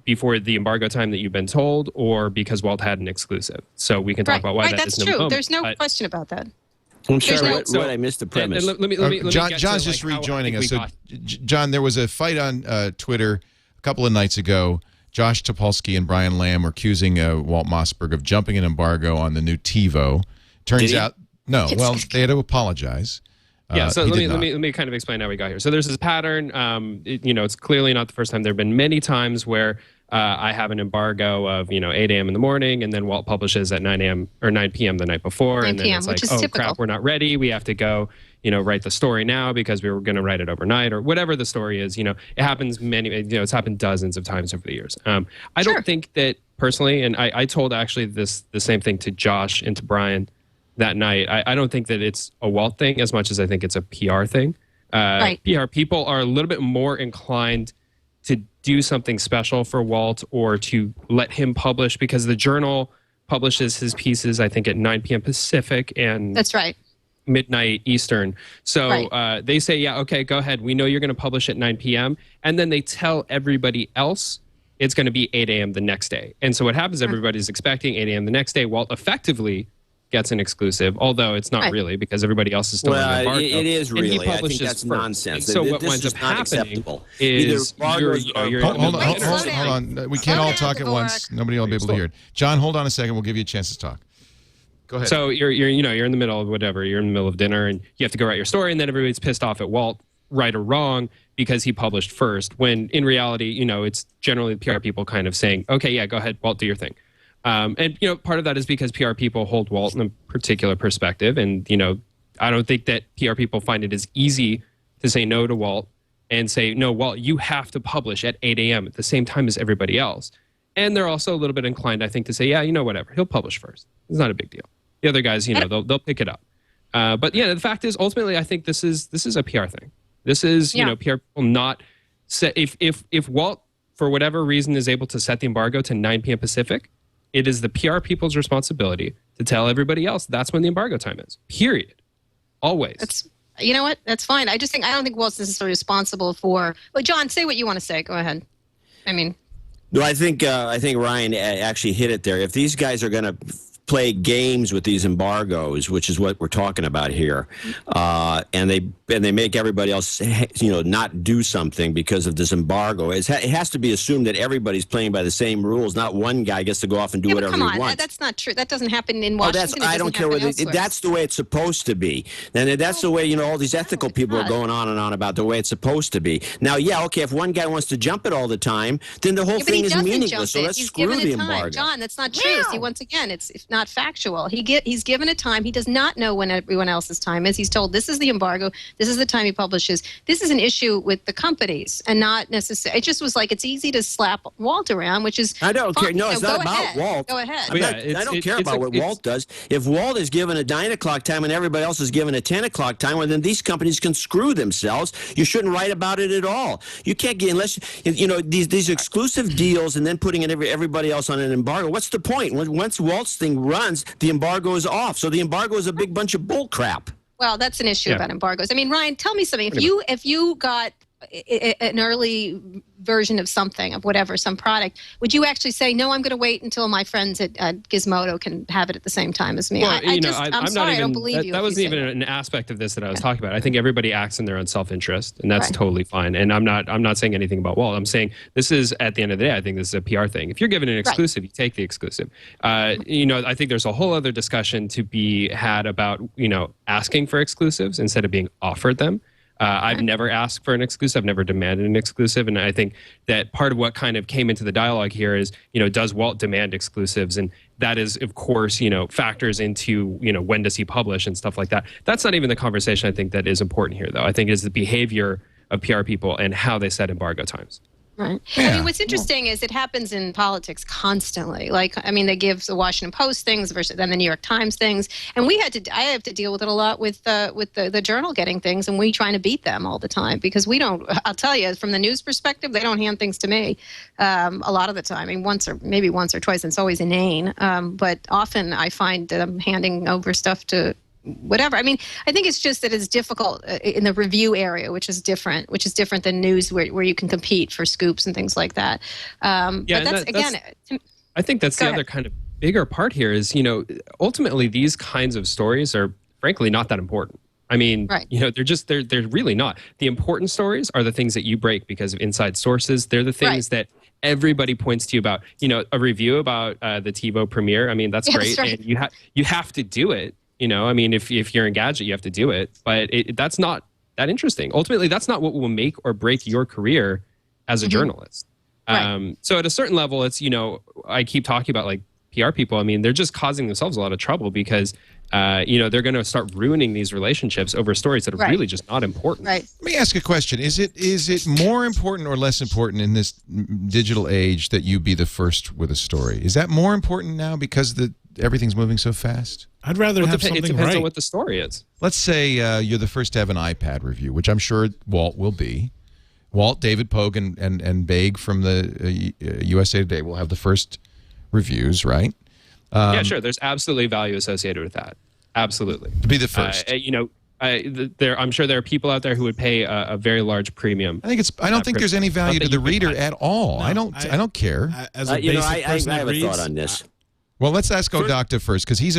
G: before the embargo time that you've been told, or because Walt had an exclusive. So we can talk about why
E: that's true. There's no question about that.
F: I'm sorry, what I missed the premise.
G: Let me
H: John's just rejoining us. So, John, there was a fight on Twitter a couple of nights ago. Josh Topolsky and Brian Lamb were accusing Walt Mossberg of jumping an embargo on the new TiVo. Turns out, no. Well, they had to apologize.
G: Yeah, so let me kind of explain how we got here. So there's this pattern. It's clearly not the first time. There have been many times where I have an embargo of 8 a.m. in the morning, and then Walt publishes at 9 a.m. or 9 p.m. the night before, and then it's like, oh typical. Crap, we're not ready. We have to go, write the story now because we were going to write it overnight or whatever the story is. It happens it's happened dozens of times over the years. I don't think that personally, and I told actually the same thing to Josh and to Brian that night. I don't think that it's a Walt thing as much as I think it's a PR thing. PR people are a little bit more inclined to do something special for Walt or to let him publish, because the Journal publishes his pieces, I think, at 9 p.m. Pacific. And
E: that's right.
G: midnight Eastern. So
E: Right.
G: they say, yeah, okay, go ahead. We know you're going to publish at 9 p.m. And then they tell everybody else it's going to be 8 a.m. the next day. And so what happens, everybody's expecting 8 a.m. the next day. Walt effectively gets an exclusive, although it's not
E: Right.
G: really, because everybody else is still on the
F: Well,
G: embargo.
F: it is
G: And he
F: really. I think
G: publishes
F: that's
G: first.
F: nonsense.
G: And so what
F: This
G: winds
F: is
G: up
F: not
G: happening
F: acceptable.
G: is
F: Either
G: you're
F: embargoes
G: in
F: are-
G: the
H: Hold
G: middle
H: on,
G: of
E: Wait,
H: hold
E: slow
H: on.
E: down.
H: We can't
E: Slow
H: all
E: down,
H: talk at
E: Dvorak.
H: once. Nobody will be able to hear it. John, hold on a second. We'll give you a chance to talk. Go ahead.
G: So you're in the middle of whatever. You're in the middle of dinner, and you have to go write your story, and then everybody's pissed off at Walt, right or wrong, because he published first. When in reality, it's generally the PR people kind of saying, "Okay, yeah, go ahead, Walt, do your thing." And part of that is because PR people hold Walt in a particular perspective, and I don't think that PR people find it as easy to say no to Walt and say, "No, Walt, you have to publish at 8 a.m. at the same time as everybody else." And they're also a little bit inclined, I think, to say, "Yeah, whatever, he'll publish first. It's not a big deal." The other guys, they'll pick it up. But yeah, the fact is, ultimately, I think this is a PR thing. This is PR people not set. If Walt, for whatever reason, is able to set the embargo to 9 p.m. Pacific, it is the PR people's responsibility to tell everybody else that's when the embargo time is. Period. Always.
E: You know what? That's fine. I don't think Walt's necessarily responsible for. Well, John, say what you want to say. Go ahead. I mean,
F: No, I think Ryan actually hit it there. If these guys are going to play games with these embargoes, which is what we're talking about here, and they make everybody else not do something because of this embargo, it has to be assumed that everybody's playing by the same rules. Not one guy gets to go off and do whatever
E: come on.
F: he wants.
E: That's not true. That doesn't happen in Washington.
F: I don't care whether that's the way it's supposed to be. And that's the way all these ethical people are going on and on about the way it's supposed to be. Now, yeah, okay, if one guy wants to jump it all the time, then the whole thing is meaningless. So let's screw the embargo.
E: John, that's not true. See, once again, it's not factual. He's given a time. He does not know when everyone else's time is. He's told this is the embargo. This is the time he publishes. This is an issue with the companies and not necessarily. It just was like it's easy to slap Walt around, which is
F: I don't care. No, it's
E: go
F: not about
E: ahead.
F: Walt.
E: Go ahead.
F: I don't care about what Walt does. If Walt is given a 9 o'clock time and everybody else is given a 10 o'clock time, well, then these companies can screw themselves. You shouldn't write about it at all. You can't get unless these exclusive deals and then putting everybody else on an embargo. What's the point? Once Walt's thing runs, the embargo is off. So the embargo is a big bunch of bull crap.
E: Well, that's an issue about embargoes. I mean, Ryan, tell me something. If you got an early version of something, of whatever, some product, would you actually say, no, I'm going to wait until my friends at Gizmodo can have it at the same time as me?
G: Well,
E: I'm sorry, I don't believe you.
G: That wasn't even an aspect of this that I was talking about. I think everybody acts in their own self-interest, and that's totally fine. And I'm not saying anything about Walt. I'm saying this is, at the end of the day, I think this is a PR thing. If you're given an exclusive, you take the exclusive. I think there's a whole other discussion to be had about, asking for exclusives instead of being offered them. I've never asked for an exclusive. I've never demanded an exclusive. And I think that part of what kind of came into the dialogue here is, does Walt demand exclusives? And that is, of course, factors into, when does he publish and stuff like that. That's not even the conversation I think that is important here, though. I think it is the behavior of PR people and how they set embargo times.
E: Right. I mean, what's interesting is it happens in politics constantly. They give the Washington Post things versus then the New York Times things, and I have to deal with it a lot with the Journal getting things, and we trying to beat them all the time because we don't. I'll tell you, from the news perspective, they don't hand things to me a lot of the time. I mean, once or twice, and it's always inane. But often I find that I'm handing over stuff to whatever. I mean, I think it's just that it's difficult in the review area, which is different than news where you can compete for scoops and things like that. But
G: I think that's the other kind of bigger part here is, ultimately these kinds of stories are frankly not that important. I mean, they're really not. The important stories are the things that you break because of inside sources. They're the things that everybody points to you about. A review about the TiVo premiere. I mean, that's great. And you have to do it. I mean, if you're in Gadget, you have to do it. But that's not that interesting. Ultimately, that's not what will make or break your career as a journalist. So at a certain level, it's, I keep talking about like PR people. I mean, they're just causing themselves a lot of trouble because, they're going to start ruining these relationships over stories that are really just not important.
E: Right.
H: Let me ask a question. Is it more important or less important in this digital age that you be the first with a story? Is that more important now because everything's moving so fast?
D: I'd rather have something
G: It depends
D: right.
G: on what the story is.
H: Let's say you're the first to have an iPad review, which I'm sure Walt will be. Walt, David Pogue, and Baig from the USA Today will have the first reviews, right?
G: Yeah, sure. There's absolutely value associated with that. Absolutely.
H: To be the first.
G: I'm sure there are people out there who would pay a very large premium.
H: I don't think there's any value to the reader at all.
D: No,
H: I don't care.
D: As a basic person
F: I
D: that
F: have a
D: reads,
F: thought on this.
H: Well, let's ask Odocta first because he's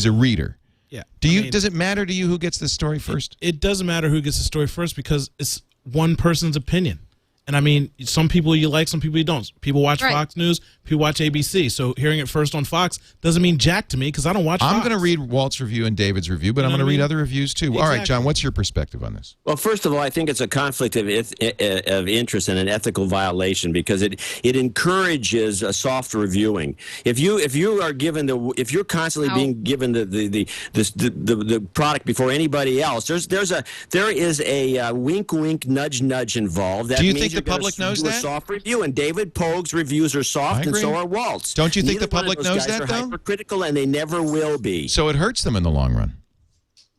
H: a reader.
D: Yeah.
H: Does it matter to you who gets the story first?
D: It doesn't matter who gets the story first because it's one person's opinion. And I mean, some people you like, some people you don't. People watch Fox News, people watch ABC. So hearing it first on Fox doesn't mean jack to me because I don't watch Fox.
H: I'm going to read Walt's review and David's review, but I'm going to read other reviews too.
D: Exactly.
H: All right, John, what's your perspective on this?
F: Well, first of all, I think it's a conflict of interest and an ethical violation because it encourages a soft reviewing. If you are given if you're constantly being given the product before anybody else, there is a wink wink nudge nudge involved. That
H: Do you
F: means
H: think the public knows
F: do a
H: that?
F: soft review, and David Pogue's reviews are soft, and so are Walt's.
H: Don't you think
F: Neither
H: the public
F: one of those
H: knows
F: guys
H: that,
F: are
H: though?
F: hypercritical, and they never will be.
H: So it hurts them in the long run.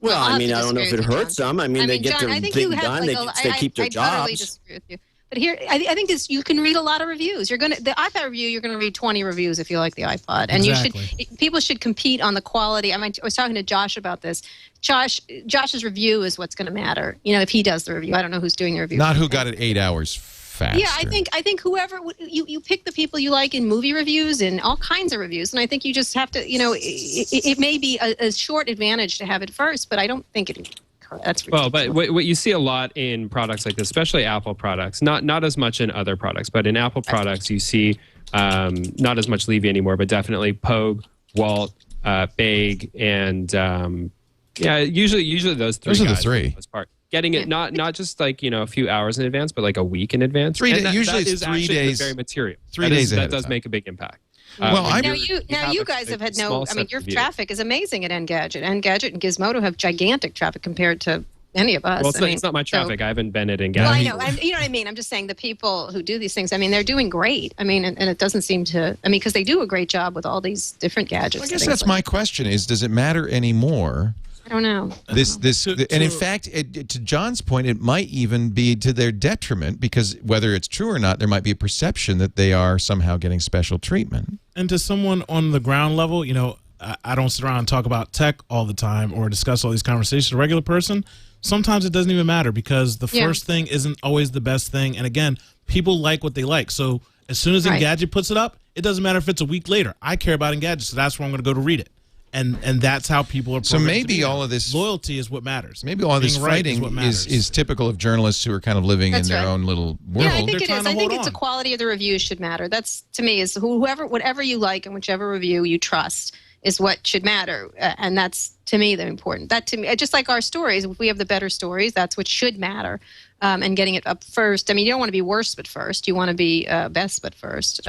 F: Well,
E: I'll
F: I
E: have
F: mean,
E: to
F: I don't know if it
E: disagree with you,
F: hurts them. I mean, they get
E: John,
F: their
E: I think
F: thing
E: you have
F: done.
E: like
F: They keep their
E: I totally
F: jobs.
E: disagree with you. But here, I think this, you can read a lot of reviews. The iPad review, you're going to read 20 reviews if you like the iPod, and people should compete on the quality. I was talking to Josh about this. Josh's review is what's going to matter. If he does the review, I don't know who's doing the review.
H: Not who got it 8 hours faster.
E: Yeah, I think whoever you pick the people you like in movie reviews and all kinds of reviews, and I think you just have to. It may be a short advantage to have it first, but I don't think it. That's ridiculous.
G: Well, but what you see a lot in products like this, especially Apple products, not as much in other products, but in Apple products, you see not as much Levy anymore, but definitely Pogue, Walt, Baig, and usually those three.
H: Those are the
G: guys
H: three.
G: For the most part. Getting it not just like a few hours in advance, but like a week in advance.
H: Usually
G: that
H: it's
G: is
H: 3
G: actually
H: days.
G: Very material.
H: 3 days ahead
G: that
H: of
G: does
H: time.
G: make a big impact.
E: You guys have had no. I mean, your traffic is amazing at Engadget. Engadget and Gizmodo have gigantic traffic compared to any of us.
G: Well, it's not my traffic. I haven't been at Engadget.
E: Well, I know. You know what I mean. I'm just saying the people who do these things. I mean, they're doing great. I mean, and it doesn't seem to. I mean, because they do a great job with all these different gadgets.
H: I guess that's my question: does it matter anymore?
E: I don't know.
H: And in fact, to John's point, it might even be to their detriment because whether it's true or not, there might be a perception that they are somehow getting special treatment.
D: And to someone on the ground level, I don't sit around and talk about tech all the time or discuss all these conversations. A regular person, sometimes it doesn't even matter because the first thing isn't always the best thing. And again, people like what they like. So as soon as Engadget puts it up, it doesn't matter if it's a week later. I care about Engadget, so that's where I'm going to go to read it. And that's how people are.
H: So maybe all of this
D: loyalty is what matters.
H: Maybe all of this fighting is typical of journalists who are kind of living in their own little world.
E: Yeah, I think it is. I think it's the quality of the reviews should matter. That's, to me, is whatever you like and whichever review you trust is what should matter, and that's, to me, the important. That, to me, just like our stories, if we have the better stories, that's what should matter. And getting it up first. I mean, you don't want to be worst but first. You want to be best but first.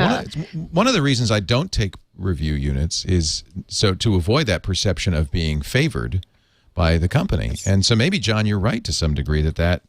H: One of the reasons I don't take review units is so to avoid that perception of being favored by the company. And so maybe, John, you're right to some degree that I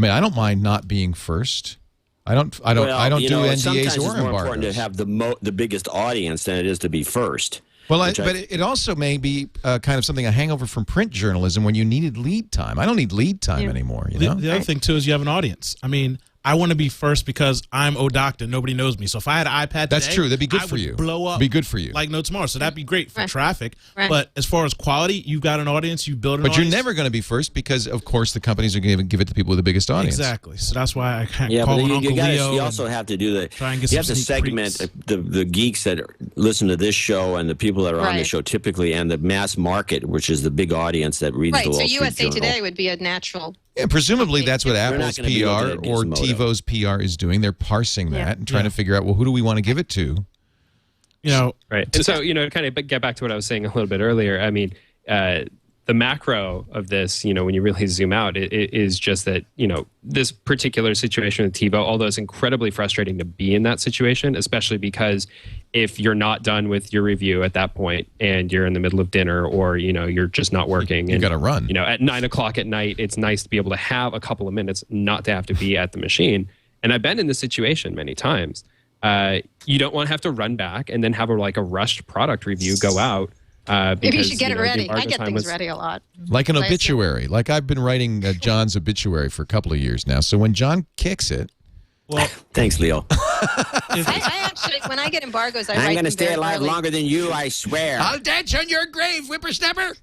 H: mean, I don't mind not being first. I don't do NDAs
F: sometimes
H: or
F: it's more important to
H: embargoes.
F: have the biggest audience than it is to be first.
H: Well, but it also may be kind of something, a hangover from print journalism when you needed lead time. I don't need lead time anymore.
D: The other thing, too, is you have an audience. I mean, I want to be first because I'm Odocta. Nobody knows me. So if I had an iPad today,
H: that's true. That'd be good for you.
D: Blow up.
H: Be good for you.
D: Like no tomorrow. So that'd be great for traffic.
E: Right.
D: But as far as quality, you've got an audience. You build an audience.
H: But you're never going to be first because, of course, the companies are going to give it to people with the biggest audience.
D: Exactly. So that's why I can't
F: Yeah,
D: call
F: but
D: on Uncle Leo.
F: you also have to do the.
D: Try and get
F: you have
D: some
F: to
D: sneak
F: segment
D: peeks.
F: the geeks that listen to this show and the people that are on the show typically, and the mass market, which is the big audience that reads the Wall
E: so
F: Street
E: USA
F: Journal.
E: Today would be a natural.
H: Yeah, presumably that's what
F: They're not
H: Apple's
F: gonna be looking
H: PR
F: at
H: or
F: Gizmodo.
H: TiVo's PR is doing. They're parsing that and trying to figure out, well, who do we want to give it to?
G: Right. And so, to kind of get back to what I was saying a little bit earlier, I mean, the macro of this, when you really zoom out, it is just that, this particular situation with TiVo, although it's incredibly frustrating to be in that situation, especially because if you're not done with your review at that point and you're in the middle of dinner or, you're just not working.
H: You got to run.
G: At 9 o'clock at night, it's nice to be able to have a couple of minutes, not to have to be at the machine. And I've been in this situation many times. You don't want to have to run back and then have a rushed product review go out.
E: Maybe you should get it ready. I get things ready a lot.
H: Like an obituary. Like I've been writing John's obituary for a couple of years now. So when John kicks it.
F: Well, thanks, Leo.
E: I actually, when I get embargoes,
F: I'm going to stay alive longer than you, I swear.
H: I'll dance on your grave, whippersnapper.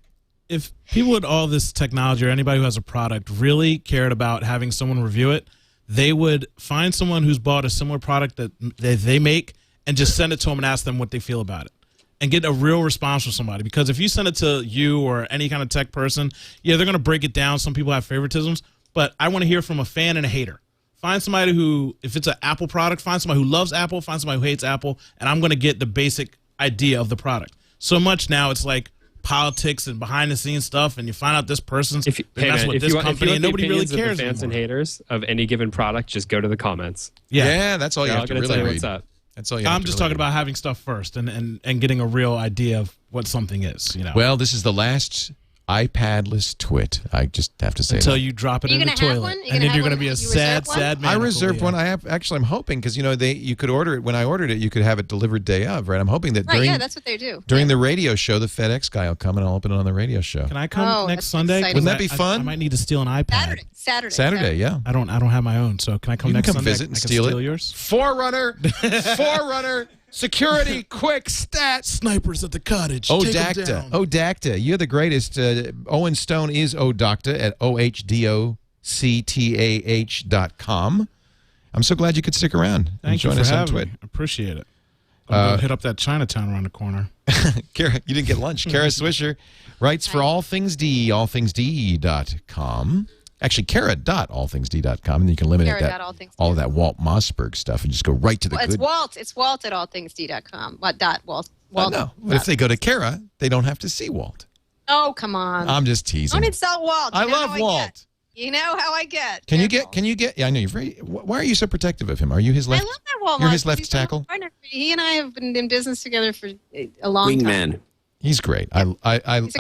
D: if people with all this technology or anybody who has a product really cared about having someone review it, they would find someone who's bought a similar product that they make and just send it to them and ask them what they feel about it and get a real response from somebody. Because if you send it to you or any kind of tech person, yeah, they're going to break it down. Some people have favoritisms, but I want to hear from a fan and a hater. Find somebody who, if it's an Apple product, find somebody who loves Apple, find somebody who hates Apple, and I'm going to get the basic idea of the product. So much now it's like politics and behind the scenes stuff, and you find out this person's
G: If you,
D: been messing with this company, and nobody really cares
G: of the fans
D: anymore.
G: and haters of any given product, just go to the comments.
H: Yeah, that's all you
G: They're
H: have
G: all
H: to
G: gonna
H: really
G: tell you
H: read.
G: what's up.
H: That's all you have
D: I'm
H: to
D: just
H: really
D: talking about having stuff first and getting a real idea of what something is. You know,
H: Well, this is the last iPadless twit. I just have to say
D: until
H: that.
D: you drop it
E: Are you
D: in the
E: gonna have
D: toilet,
E: one? You
D: and then
E: gonna
D: you're
E: have
D: going to be
E: one?
D: a
E: You
D: sad,
E: reserve one?
D: sad man.
H: I
D: Uncle
H: reserved
D: Leo.
H: one. I'm hoping because you could order it when I ordered it. You could have it delivered day of, right? I'm hoping that
E: Right,
H: during
E: yeah, that's what they do.
H: during the radio show, the FedEx guy will come and I'll open it on the radio show.
D: Can I come
E: Oh,
D: next
E: that's
D: Sunday?
E: exciting.
H: Wouldn't that be
D: I
H: fun?
D: might need to steal an iPad.
E: Saturday.
H: Yeah.
D: I don't have my own, so can I come
H: You can
D: next
H: come
D: Sunday?
H: visit and
D: I can
H: steal it.
D: yours.
H: Forerunner, security, quick stat.
D: Snipers at the cottage.
H: Oh,
D: Take 'em
H: Dacta.
D: down.
H: Oh, Dacta. You're the greatest. Owen Stone is Odocta at OHDOCTAH.com. I'm so glad you could stick around and
D: Thank you
H: join
D: for
H: us on
D: having
H: Twit.
D: me. I appreciate it. I'm gonna hit up that Chinatown around the corner.
H: Kara, you didn't get lunch. Kara Swisher writes for All Things D, allthingsd.com. Actually, Kara.allthingsd.com, and you can eliminate all of that Walt Mossberg stuff and just go right to the
E: Well,
H: good.
E: it's Walt at allthingsd.com. What dot Walt?
H: No, but if they go to Kara, they don't have to see Walt.
E: Oh, come on.
H: I'm just teasing.
E: Don't insult Walt. You
H: I
E: know
H: love
E: how
H: Walt.
E: get. You know how I get.
H: Can you get? Yeah, I know you're very. Why are you so protective of him? Are you his left?
E: I love that Walt.
H: You're his
E: Mossberg.
H: left
E: He's my
H: tackle.
E: partner. He and I have been in business together for a long time.
F: Wingman.
H: He's great.
E: He's a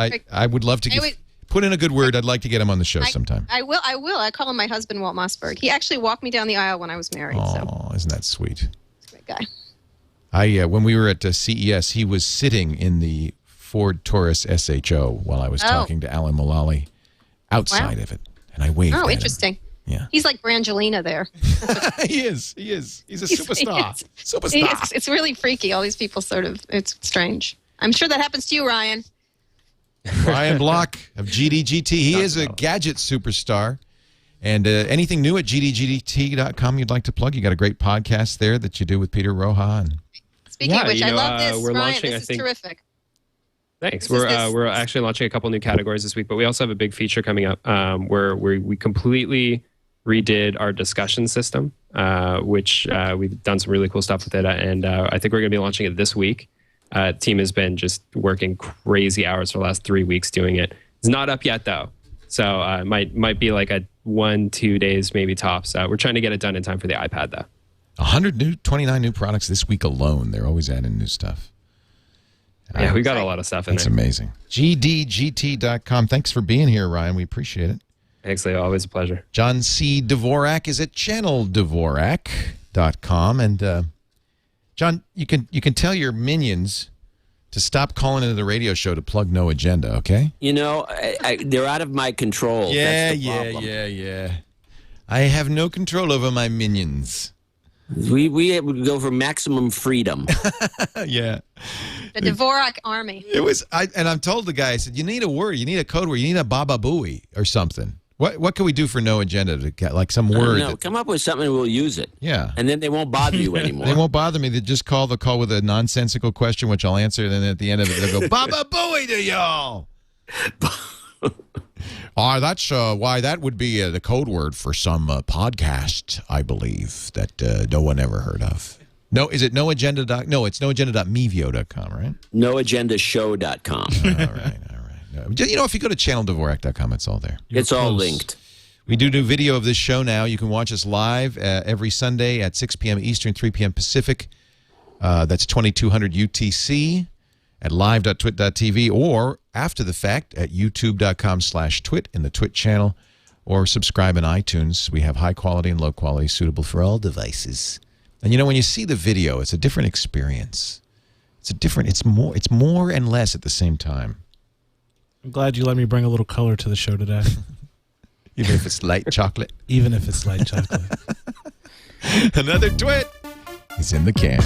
E: great-
H: I would love to put in a good word. I'd like to get him on the show sometime.
E: I will. I call him my husband, Walt Mossberg. He actually walked me down the aisle when I was married.
H: Oh,
E: So
H: isn't that sweet?
E: he's a great guy.
H: When we were at CES, he was sitting in the Ford Taurus SHO while I was talking to Alan Mullally outside of it, and I waved.
E: Oh,
H: at him.
E: interesting.
H: Yeah.
E: He's like Brangelina there.
H: He is. He's a superstar. Superstar.
E: It's really freaky. All these people it's strange. I'm sure that happens to you, Ryan.
H: Ryan Block of GDGT. He is a gadget superstar. And anything new at gdgt.com you'd like to plug? You got a great podcast there that you do with Peter Roja. And
E: Speaking of which, I love this.
G: we're
E: Ryan,
G: launching,
E: this
G: I
E: is
G: think-
E: terrific.
G: Thanks.
E: This is
G: We're actually launching a couple new categories this week, but we also have a big feature coming up where we completely redid our discussion system, which we've done some really cool stuff with it, and I think we're going to be launching it this week. The team has been just working crazy hours for the last 3 weeks doing it. It's not up yet though, so it might be like a 1-2 days maybe tops. We're trying to get it done in time for the iPad though.
H: 29 new products this week alone. They're always adding new stuff.
G: Yeah, we got a lot of stuff in
H: That's
G: there.
H: amazing. GDGT.com. Thanks for being here, Ryan. We appreciate it.
G: Thanks, Leo. Always a pleasure.
H: John C. Dvorak is at channeldvorak.com. And John, you can tell your minions to stop calling into the radio show to plug No Agenda, okay?
F: You know, they're out of my control. That's the problem.
H: yeah. I have no control over my minions.
F: We would go for maximum freedom.
H: Yeah.
E: The Dvorak army.
H: It was, and I'm told the guy, I said, you need a word, you need a code word, you need a Baba Booey or something. What can we do for No Agenda to get like some word?
F: No, come up with something and we'll use it.
H: Yeah.
F: And then they won't bother you anymore.
H: They won't bother me. They just call the call with a nonsensical question, which I'll answer. And then at the end of it, they'll go, Baba Booey to y'all. That's why that would be the code word for some podcast, I believe, that no one ever heard of. No, is it No Agenda? No, it's noagenda.mevio.com, right?
F: Noagendashow.com.
H: All right. You know, if you go to channeldvorak.com, it's all there.
F: It's all linked.
H: We do video of this show now. You can watch us live every Sunday at 6 p.m. Eastern, 3 p.m. Pacific. That's 2200 UTC at live.twit.tv or after the fact at youtube.com/twit in the Twit channel, or subscribe in iTunes. We have high quality and low quality suitable for all devices. And you know, when you see the video, it's a different experience. It's more and less at the same time.
D: I'm glad you let me bring a little color to the show today.
H: Even if it's light chocolate.
D: Even if it's light chocolate.
H: Another Twit is in the can.